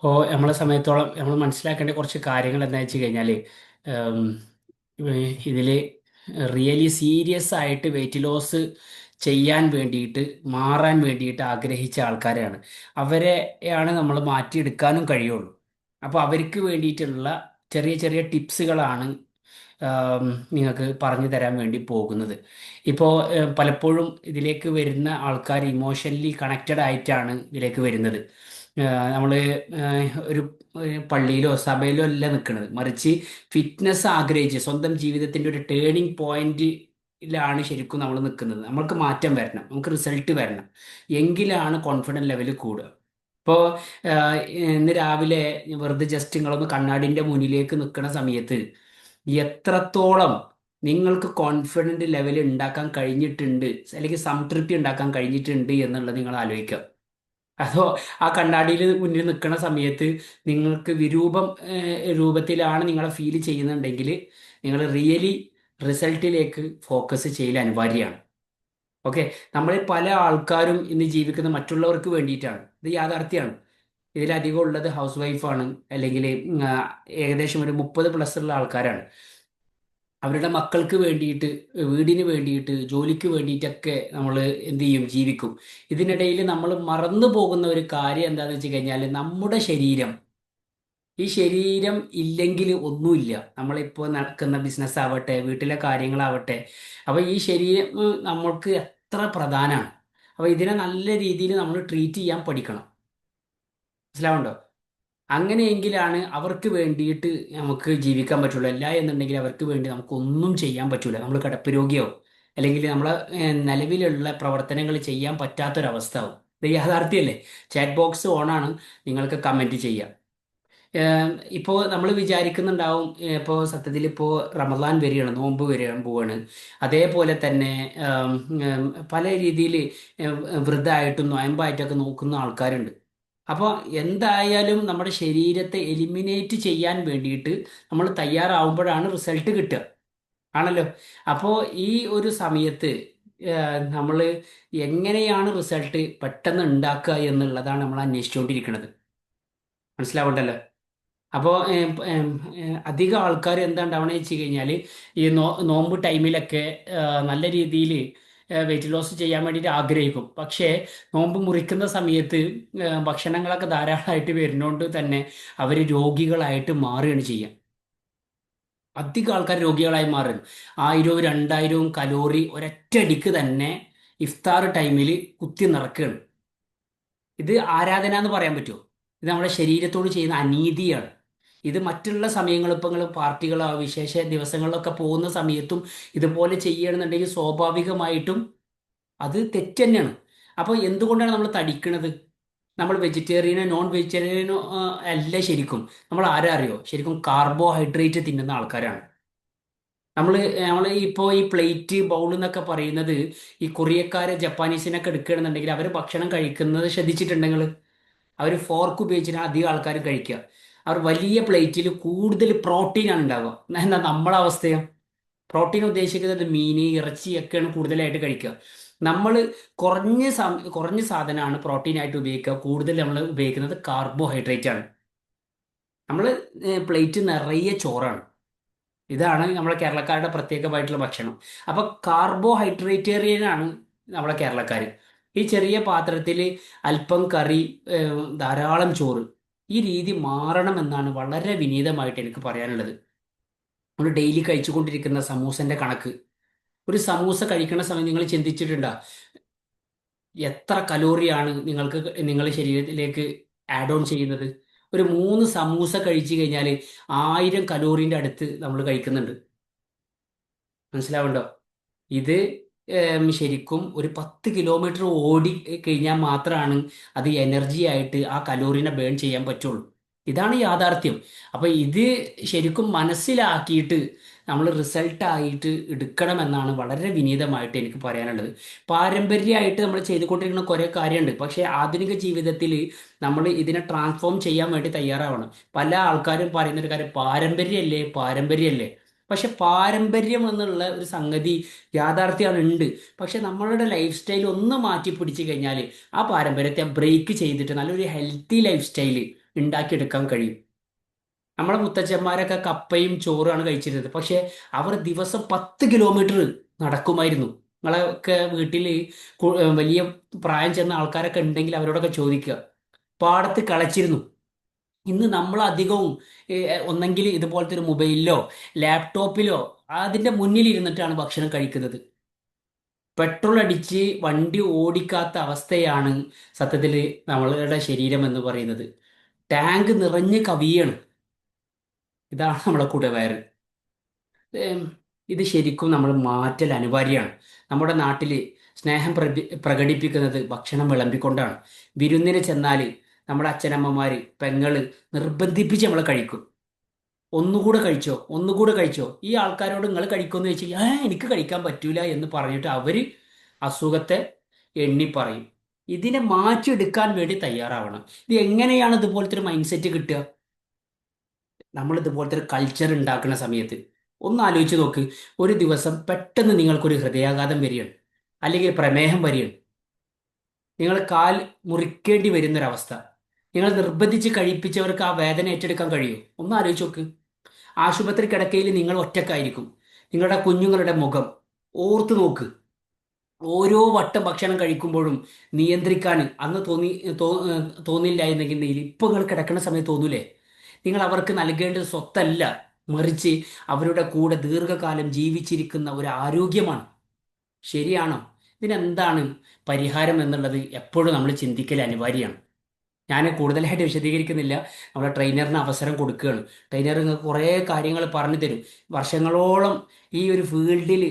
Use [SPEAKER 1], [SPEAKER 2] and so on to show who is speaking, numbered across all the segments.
[SPEAKER 1] അപ്പോൾ നമ്മളെ സമയത്തോളം നമ്മൾ മനസ്സിലാക്കേണ്ട കുറച്ച് കാര്യങ്ങൾ എന്താ വെച്ച് കഴിഞ്ഞാൽ ഇതിൽ റിയലി സീരിയസ് ആയിട്ട് വെയിറ്റ് ലോസ് ചെയ്യാൻ വേണ്ടിയിട്ട് മാറാൻ വേണ്ടിയിട്ട് ആഗ്രഹിച്ച ആൾക്കാരാണ്. അവരെയാണ് നമ്മൾ മാറ്റിയെടുക്കാനും കഴിയുള്ളൂ. അപ്പോൾ അവർക്ക് വേണ്ടിയിട്ടുള്ള ചെറിയ ചെറിയ ടിപ്സുകളാണ് നിങ്ങൾക്ക് പറഞ്ഞു തരാൻ വേണ്ടി പോകുന്നത്. ഇപ്പോൾ പലപ്പോഴും ഇതിലേക്ക് വരുന്ന ആൾക്കാർ ഇമോഷണലി കണക്റ്റഡ് ആയിട്ടാണ് ഇതിലേക്ക് വരുന്നത്. നമ്മൾ ഒരു പള്ളിയിലോ സഭയിലോ അല്ല നിൽക്കുന്നത്, മറിച്ച് ഫിറ്റ്നസ് ആഗ്രഹിച്ച് സ്വന്തം ജീവിതത്തിൻ്റെ ഒരു ടേണിംഗ് പോയിന്റിലാണ് ശരിക്കും നമ്മൾ നിൽക്കുന്നത്. നമ്മൾക്ക് മാറ്റം വരണം, നമുക്ക് റിസൾട്ട് വരണം, എങ്കിലാണ് കോൺഫിഡൻസ് ലെവൽ കൂടുക. ഇപ്പോൾ ഇന്ന് രാവിലെ വെറുതെ ജസ്റ്റ് നിങ്ങളൊന്ന് കണ്ണാടിൻ്റെ മുന്നിലേക്ക് നിൽക്കുന്ന സമയത്ത് എത്രത്തോളം നിങ്ങൾക്ക് കോൺഫിഡൻറ്റ് ലെവൽ ഉണ്ടാക്കാൻ കഴിഞ്ഞിട്ടുണ്ട്, അല്ലെങ്കിൽ സംതൃപ്തി ഉണ്ടാക്കാൻ കഴിഞ്ഞിട്ടുണ്ട് എന്നുള്ളത് നിങ്ങൾ ആലോചിക്കുക. അതോ ആ കണ്ണാടിയിൽ മുന്നിൽ നിൽക്കുന്ന സമയത്ത് നിങ്ങൾക്ക് രൂപത്തിലാണ് നിങ്ങളെ ഫീൽ ചെയ്യുന്നുണ്ടെങ്കിൽ നിങ്ങൾ റിയലി റിസൾട്ടിലേക്ക് ഫോക്കസ് ചെയ്യൽ അനിവാര്യമാണ്. ഓക്കെ. നമ്മളിൽ പല ആൾക്കാരും ഇന്ന് ജീവിക്കുന്നത് മറ്റുള്ളവർക്ക് വേണ്ടിയിട്ടാണ്. ഇത് യാഥാർത്ഥ്യമാണ്. ഇതിലധികം ഉള്ളത് ഹൗസ് വൈഫാണ്, അല്ലെങ്കിൽ ഏകദേശം ഒരു 30+ ഉള്ള ആൾക്കാരാണ്. അവരുടെ മക്കൾക്ക് വേണ്ടിയിട്ട്, വീടിന് വേണ്ടിയിട്ട്, ജോലിക്ക് വേണ്ടിയിട്ടൊക്കെ നമ്മൾ എന്ത് ചെയ്യും, ജീവിക്കും. ഇതിനിടയിൽ നമ്മൾ മറന്നു പോകുന്ന ഒരു കാര്യം എന്താണെന്ന് വെച്ച് കഴിഞ്ഞാൽ നമ്മുടെ ശരീരം. ഈ ശരീരം ഇല്ലെങ്കിൽ ഒന്നുമില്ല. നമ്മളിപ്പോൾ നടക്കുന്ന ബിസിനസ് ആവട്ടെ, വീട്ടിലെ കാര്യങ്ങളാവട്ടെ, അപ്പോൾ ഈ ശരീരം നമ്മൾക്ക് എത്ര പ്രധാനമാണ്. അപ്പോൾ ഇതിനെ നല്ല രീതിയിൽ നമ്മൾ ട്രീറ്റ് ചെയ്യാൻ പഠിക്കണം. മനസ്സിലാവുണ്ടോ? അങ്ങനെയെങ്കിലാണ് അവർക്ക് വേണ്ടിയിട്ട് നമുക്ക് ജീവിക്കാൻ പറ്റുള്ളൂ. അല്ല എന്നുണ്ടെങ്കിൽ അവർക്ക് വേണ്ടി നമുക്കൊന്നും ചെയ്യാൻ പറ്റൂല. നമ്മൾ കിടപ്പ് രോഗിയോ അല്ലെങ്കിൽ നമ്മളെ നിലവിലുള്ള പ്രവർത്തനങ്ങൾ ചെയ്യാൻ പറ്റാത്തൊരവസ്ഥ ആവും. ഇത് യാഥാർത്ഥ്യമല്ലേ? ചാറ്റ് ബോക്സ് ഓണാണ്, നിങ്ങൾക്ക് കമൻറ്റ് ചെയ്യാം. ഇപ്പോൾ നമ്മൾ വിചാരിക്കുന്നുണ്ടാവും, ഇപ്പോൾ സത്യത്തിൽ ഇപ്പോൾ റമദാൻ വരികയാണ്, നോമ്പ് വരാൻ പോവാണ്. അതേപോലെ തന്നെ ഏം, ഏം, പല രീതിയിൽ വൃദ്ധമായിട്ടും നോയമ്പായിട്ടൊക്കെ നോക്കുന്ന ആൾക്കാരുണ്ട്. അപ്പോൾ എന്തായാലും നമ്മുടെ ശരീരത്തെ എലിമിനേറ്റ് ചെയ്യാൻ വേണ്ടിയിട്ട് നമ്മൾ തയ്യാറാവുമ്പോഴാണ് റിസൾട്ട് കിട്ടുക. ആണല്ലോ. അപ്പോൾ ഈ ഒരു സമയത്ത് നമ്മൾ എങ്ങനെയാണ് റിസൾട്ട് പെട്ടെന്ന് ഉണ്ടാക്കുക എന്നുള്ളതാണ് നമ്മൾ അന്വേഷിച്ചുകൊണ്ടിരിക്കുന്നത്. മനസ്സിലാവണ്ടല്ലോ. അപ്പോൾ അധികം ആൾക്കാർ എന്താ ഉണ്ടാവണമെന്ന് വെച്ച് കഴിഞ്ഞാൽ ഈ നോമ്പ് ടൈമിലൊക്കെ നല്ല രീതിയിൽ വെയിറ്റ് ലോസ് ചെയ്യാൻ വേണ്ടിയിട്ട് ആഗ്രഹിക്കും. പക്ഷേ നോമ്പ് മുറിക്കുന്ന സമയത്ത് ഭക്ഷണങ്ങളൊക്കെ ധാരാളമായിട്ട് വരുന്നതുകൊണ്ട് തന്നെ അവർ രോഗികളായിട്ട് മാറുകയാണ് ചെയ്യുക. അധികം ആൾക്കാർ രോഗികളായി മാറുന്നു. 1000-2000 കലോറി ഒരൊറ്റയടിക്ക് തന്നെ ഇഫ്താർ ടൈമിൽ കുത്തി നിറക്കുകയാണ്. ഇത് ആരാധന എന്ന് പറയാൻ പറ്റുമോ? ഇത് നമ്മുടെ ശരീരത്തോട് ചെയ്യുന്ന അനീതിയാണ്. ഇത് മറ്റുള്ള സമയങ്ങൾ, ഇപ്പം നിങ്ങൾ പാർട്ടികളോ വിശേഷ ദിവസങ്ങളിലൊക്കെ പോകുന്ന സമയത്തും ഇതുപോലെ ചെയ്യണമെന്നുണ്ടെങ്കിൽ സ്വാഭാവികമായിട്ടും അത് തെറ്റ് തന്നെയാണ്. അപ്പോൾ എന്തുകൊണ്ടാണ് നമ്മൾ തടിക്കണത്? നമ്മൾ വെജിറ്റേറിയനോ നോൺ വെജിറ്റേറിയനോ അല്ല. ശരിക്കും നമ്മൾ ആരാ അറിയോ? ശരിക്കും കാർബോഹൈഡ്രേറ്റ് തിന്നുന്ന ആൾക്കാരാണ്. നമ്മൾ ഇപ്പോൾ ഈ പ്ലേറ്റ് ബൗൾ എന്നൊക്കെ പറയുന്നത്, ഈ കൊറിയക്കാരെ ജപ്പാനീസിനൊക്കെ എടുക്കുകയാണെന്നുണ്ടെങ്കിൽ അവർ ഭക്ഷണം കഴിക്കുന്നത് ശ്രദ്ധിച്ചിട്ടുണ്ടെങ്കിൽ അവർ ഫോർക്ക് ഉപയോഗിച്ചിട്ടാണ് അധികം ആൾക്കാർ കഴിക്കുക. അവർ വലിയ പ്ലേറ്റിൽ കൂടുതൽ പ്രോട്ടീനാണ് ഉണ്ടാവുക. എന്നാൽ നമ്മളെ അവസ്ഥയോ? പ്രോട്ടീൻ ഉദ്ദേശിക്കുന്നത് മീൻ, ഇറച്ചിയൊക്കെയാണ് കൂടുതലായിട്ട് കഴിക്കുക. നമ്മൾ കുറഞ്ഞ സാധനമാണ് പ്രോട്ടീനായിട്ട് ഉപയോഗിക്കുക. കൂടുതൽ നമ്മൾ ഉപയോഗിക്കുന്നത് കാർബോഹൈഡ്രേറ്റ് ആണ്. നമ്മൾ പ്ലേറ്റ് നിറയെ ചോറാണ്. ഇതാണ് നമ്മളെ കേരളക്കാരുടെ പ്രത്യേകമായിട്ടുള്ള ഭക്ഷണം. അപ്പൊ കാർബോഹൈഡ്രേറ്റേറിയനാണ് നമ്മളെ കേരളക്കാർ. ഈ ചെറിയ പാത്രത്തിൽ അല്പം കറി, ധാരാളം ചോറ്. ഈ രീതി മാറണമെന്നാണ് വളരെ വിനീതമായിട്ട് എനിക്ക് പറയാനുള്ളത്. നമ്മൾ ഡെയിലി കഴിച്ചുകൊണ്ടിരിക്കുന്ന സമൂസന്റെ കണക്ക്. ഒരു സമൂസ കഴിക്കുന്ന സമയം നിങ്ങൾ ചിന്തിച്ചിട്ടുണ്ടോ എത്ര കലോറിയാണ് നിങ്ങളുടെ ശരീരത്തിലേക്ക് ആഡ് ഓൺ ചെയ്യുന്നത്? ഒരു 3 സമൂസ കഴിച്ചു കഴിഞ്ഞാൽ 1000 കലോറിന്റെ അടുത്ത് നമ്മൾ കഴിക്കുന്നുണ്ട്. മനസ്സിലാവുണ്ടോ? ഇത് ശരിക്കും ഒരു 10 കിലോമീറ്റർ ഓടി കഴിഞ്ഞാൽ മാത്രമാണ് അത് എനർജി ആയിട്ട് ആ കലോറിനെ ബേൺ ചെയ്യാൻ പറ്റുള്ളൂ. ഇതാണ് യാഥാർത്ഥ്യം. അപ്പൊ ഇത് ശരിക്കും മനസ്സിലാക്കിയിട്ട് നമ്മൾ റിസൾട്ട് ആയിട്ട് എടുക്കണമെന്നാണ് വളരെ വിനീതമായിട്ട് എനിക്ക് പറയാനുള്ളത്. പാരമ്പര്യമായിട്ട് നമ്മൾ ചെയ്തുകൊണ്ടിരിക്കുന്ന കുറേ കാര്യമുണ്ട്. പക്ഷേ ആധുനിക ജീവിതത്തിൽ നമ്മൾ ഇതിനെ ട്രാൻസ്ഫോം ചെയ്യാൻ വേണ്ടി തയ്യാറാവണം. പല ആൾക്കാരും പറയുന്ന ഒരു കാര്യം, പാരമ്പര്യമല്ലേ പാരമ്പര്യമല്ലേ. പക്ഷെ പാരമ്പര്യം എന്നുള്ള ഒരു സംഗതി യാഥാർത്ഥ്യമാണ് ഉണ്ട്. പക്ഷെ നമ്മളുടെ ലൈഫ് സ്റ്റൈൽ ഒന്ന് മാറ്റി പിടിച്ചു കഴിഞ്ഞാൽ ആ പാരമ്പര്യത്തെ ബ്രേക്ക് ചെയ്തിട്ട് നല്ലൊരു ഹെൽത്തി ലൈഫ് സ്റ്റൈല് ഉണ്ടാക്കിയെടുക്കാൻ കഴിയും. നമ്മളെ മുത്തച്ഛന്മാരൊക്കെ കപ്പയും ചോറുമാണ് കഴിച്ചിരുന്നത്. പക്ഷെ അവർ ദിവസം 10 കിലോമീറ്റർ നടക്കുമായിരുന്നു. നിങ്ങളൊക്കെ വീട്ടിൽ വലിയ പ്രായം ചെന്ന ആൾക്കാരൊക്കെ ഉണ്ടെങ്കിൽ അവരോടൊക്കെ ചോദിക്കുക. പാടത്ത് കളച്ചിരുന്നു. ഇന്ന് നമ്മൾ അധികവും ഒന്നെങ്കിൽ ഇതുപോലത്തെ ഒരു മൊബൈലിലോ ലാപ്ടോപ്പിലോ അതിന്റെ മുന്നിൽ ഇരുന്നിട്ടാണ് ഭക്ഷണം കഴിക്കുന്നത്. പെട്രോൾ അടിച്ച് വണ്ടി ഓടിക്കാത്ത അവസ്ഥയാണ് സത്യത്തിൽ നമ്മളുടെ ശരീരം എന്ന് പറയുന്നത്. ടാങ്ക് നിറഞ്ഞ് കവിയാണ്. ഇതാണ് നമ്മളെ കൂടെ വയറ്. ഏം, ഇത് ശരിക്കും നമ്മൾ മാറ്റൽ അനിവാര്യമാണ്. നമ്മുടെ നാട്ടിൽ സ്നേഹം പ്രകടിപ്പിക്കുന്നത് ഭക്ഷണം വിളമ്പിക്കൊണ്ടാണ്. വിരുന്നിന് ചെന്നാൽ നമ്മുടെ അച്ഛനമ്മമാര് പെങ്ങള് നിർബന്ധിപ്പിച്ച് നമ്മളെ കഴിക്കും. ഒന്നുകൂടെ കഴിച്ചോ, ഒന്നുകൂടെ കഴിച്ചോ. ഈ ആൾക്കാരോട് നിങ്ങൾ കഴിക്കുമെന്ന് വെച്ചാൽ എനിക്ക് കഴിക്കാൻ പറ്റൂല എന്ന് പറഞ്ഞിട്ട് അവര് അസുഖത്തെ എണ്ണി പറയും. ഇതിനെ മാറ്റിയെടുക്കാൻ വേണ്ടി തയ്യാറാവണം. ഇത് എങ്ങനെയാണ് ഇതുപോലത്തെ ഒരു മൈൻഡ് സെറ്റ് കിട്ടുക? നമ്മൾ ഇതുപോലത്തെ ഒരു കൾച്ചർ ഉണ്ടാക്കുന്ന സമയത്ത് ഒന്ന് ആലോചിച്ച് നോക്ക്. ഒരു ദിവസം പെട്ടെന്ന് നിങ്ങൾക്കൊരു ഹൃദയാഘാതം വരികയാണ്, അല്ലെങ്കിൽ പ്രമേഹം വരികയാണ്, നിങ്ങൾ കാൽ മുറിക്കേണ്ടി വരുന്നൊരവസ്ഥ. നിങ്ങൾ നിർബന്ധിച്ച് കഴിപ്പിച്ചവർക്ക് ആ വേദന ഏറ്റെടുക്കാൻ കഴിയുമോ? ഒന്ന് ആലോചിച്ച് നോക്ക്. ആശുപത്രി കിടക്കയിൽ നിങ്ങൾ ഒറ്റക്കായിരിക്കും. നിങ്ങളുടെ കുഞ്ഞുങ്ങളുടെ മുഖം ഓർത്ത് നോക്ക്. ഓരോ വട്ടം ഭക്ഷണം കഴിക്കുമ്പോഴും നിയന്ത്രിക്കാൻ അന്ന് തോന്നില്ലായിരുന്നെങ്കിൽ ഇപ്പൊ നിങ്ങൾ കിടക്കുന്ന സമയത്ത് തോന്നൂലേ? നിങ്ങൾ അവർക്ക് നൽകേണ്ടത് സ്വത്തല്ല, മറിച്ച് അവരുടെ കൂടെ ദീർഘകാലം ജീവിച്ചിരിക്കുന്ന ഒരു ആരോഗ്യമാണ്. ശരിയാണോ? ഇതിനെന്താണ് പരിഹാരം എന്നുള്ളത് എപ്പോഴും നമ്മൾ ചിന്തിക്കൽ അനിവാര്യമാണ്. ഞാൻ കൂടുതലായിട്ട് വിശദീകരിക്കുന്നില്ല. നമ്മളെ ട്രെയിനറിന് അവസരം കൊടുക്കുകയാണ്. ട്രെയിനർ നിങ്ങൾക്ക് കുറേ കാര്യങ്ങൾ പറഞ്ഞു തരും. വർഷങ്ങളോളം ഈ ഒരു ഫീൽഡിൽ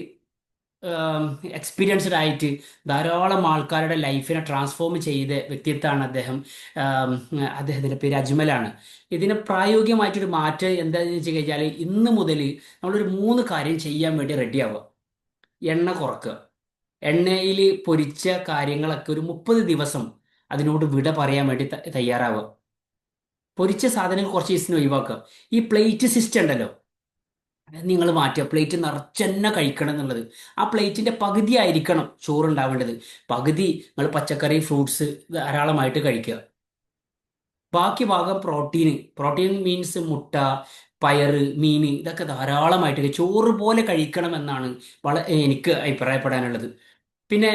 [SPEAKER 1] എക്സ്പീരിയൻസ്ഡ് ആയിട്ട് ധാരാളം ആൾക്കാരുടെ ലൈഫിനെ ട്രാൻസ്ഫോം ചെയ്ത വ്യക്തിത്വമാണ് അദ്ദേഹം. ആം, അദ്ദേഹത്തിൻ്റെ പേര് അജ്മലാണ്. ഇതിന് പ്രായോഗികമായിട്ടൊരു മാറ്റം എന്താണെന്ന് വെച്ച് കഴിഞ്ഞാൽ ഇന്ന് മുതൽ നമ്മളൊരു 3 കാര്യം ചെയ്യാൻ വേണ്ടി റെഡി ആവുക. എണ്ണ കുറക്കുക. എണ്ണയിൽ പൊരിച്ച കാര്യങ്ങളൊക്കെ ഒരു 30 ദിവസം അതിനോട് വിട പറയാൻ വേണ്ടി തയ്യാറാവുക. പൊരിച്ച സാധനങ്ങൾ കുറച്ച് ദിവസത്തിന് ഒഴിവാക്കുക. ഈ പ്ലേറ്റ് സിസ്റ്റം ഉണ്ടല്ലോ, നിങ്ങൾ മാറ്റുക. പ്ലേറ്റ് നിറച്ചെന്നെ കഴിക്കണം എന്നുള്ളത്. ആ പ്ലേറ്റിന്റെ പകുതി ആയിരിക്കണം ചോറുണ്ടാവേണ്ടത്. പകുതി നിങ്ങൾ പച്ചക്കറി ഫ്രൂട്ട്സ് ധാരാളമായിട്ട് കഴിക്കുക. ബാക്കി ഭാഗം പ്രോട്ടീന്. പ്രോട്ടീൻ മീൻസ് മുട്ട, പയറ്, മീൻ, ഇതൊക്കെ ധാരാളമായിട്ട് ചോറ് പോലെ കഴിക്കണം എന്നാണ് എനിക്ക് അഭിപ്രായപ്പെടാനുള്ളത്. പിന്നെ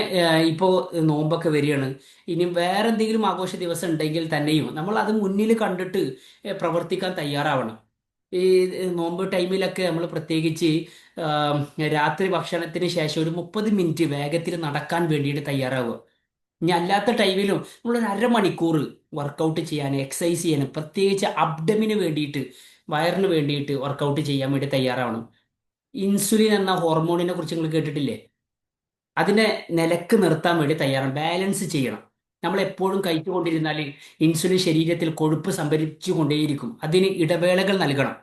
[SPEAKER 1] ഇപ്പോൾ നോമ്പൊക്കെ വരികയാണ്. ഇനി വേറെ എന്തെങ്കിലും ആഘോഷ ദിവസം ഉണ്ടെങ്കിൽ തന്നെയും നമ്മൾ അത് മുന്നിൽ കണ്ടിട്ട് പ്രവർത്തിക്കാൻ തയ്യാറാവണം. ഈ നോമ്പ് ടൈമിലൊക്കെ നമ്മൾ പ്രത്യേകിച്ച് ആം, രാത്രി ഭക്ഷണത്തിന് ശേഷം ഒരു 30 മിനിറ്റ് വേഗത്തിൽ നടക്കാൻ വേണ്ടിയിട്ട് തയ്യാറാവുക. ഇനി അല്ലാത്ത ടൈമിലും നമ്മളൊരു അരമണിക്കൂർ വർക്കൗട്ട് ചെയ്യാൻ, എക്സസൈസ് ചെയ്യാൻ, പ്രത്യേകിച്ച് അബ്ഡമിന് വേണ്ടിയിട്ട്, വയറിന് വേണ്ടിയിട്ട് വർക്കൗട്ട് ചെയ്യാൻ വേണ്ടി തയ്യാറാവണം. ഇൻസുലിൻ എന്ന ഹോർമോണിനെ കുറിച്ച് നിങ്ങൾ കേട്ടിട്ടില്ലേ? അതിനെ നിലക്ക് നിർത്താൻ വേണ്ടി തയ്യാറാണ്. ബാലൻസ് ചെയ്യണം. നമ്മൾ എപ്പോഴും കഴിച്ചുകൊണ്ടിരുന്നാൽ ഇൻസുലിൻ ശരീരത്തിൽ കൊഴുപ്പ് സംഭരിച്ചു കൊണ്ടേയിരിക്കും. അതിന് ഇടവേളകൾ നൽകണം.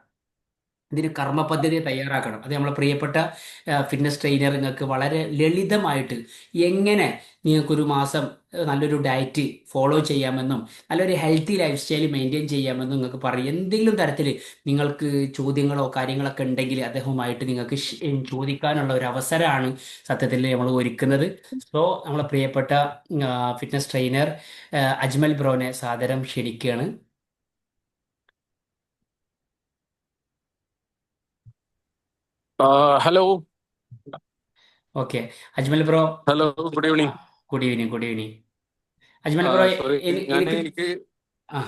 [SPEAKER 1] ഇതിന് കർമ്മ പദ്ധതി തയ്യാറാക്കണം. അത് നമ്മളെ പ്രിയപ്പെട്ട ഫിറ്റ്നസ് ട്രെയിനർ നിങ്ങൾക്ക് വളരെ ലളിതമായിട്ട് എങ്ങനെ നിങ്ങൾക്കൊരു മാസം നല്ലൊരു ഡയറ്റ് ഫോളോ ചെയ്യാമെന്നും നല്ലൊരു ഹെൽത്തി ലൈഫ് സ്റ്റൈൽ മെയിൻറ്റെയിൻ ചെയ്യാമെന്നും നിങ്ങൾക്ക് പറയും. എന്തെങ്കിലും തരത്തിൽ നിങ്ങൾക്ക് ചോദ്യങ്ങളോ കാര്യങ്ങളൊക്കെ ഉണ്ടെങ്കിൽ അദ്ദേഹവുമായിട്ട് നിങ്ങൾക്ക് ചോദിക്കാനുള്ള ഒരു അവസരമാണ് സത്യത്തിൽ നമ്മൾ ഒരുക്കുന്നത്. സോ നമ്മളെ പ്രിയപ്പെട്ട ഫിറ്റ്നസ് ട്രെയിനർ അജ്മൽ ബ്രോനെ സാദരം ക്ഷണിക്കുകയാണ്.
[SPEAKER 2] Hello.
[SPEAKER 1] Okay, Ajmal bro.
[SPEAKER 2] Hello, good evening.
[SPEAKER 1] Good evening, good evening. Ajmal bro,
[SPEAKER 2] sorry, ഞാൻ
[SPEAKER 1] എനിക്ക്
[SPEAKER 2] എനിക്ക്
[SPEAKER 1] ആ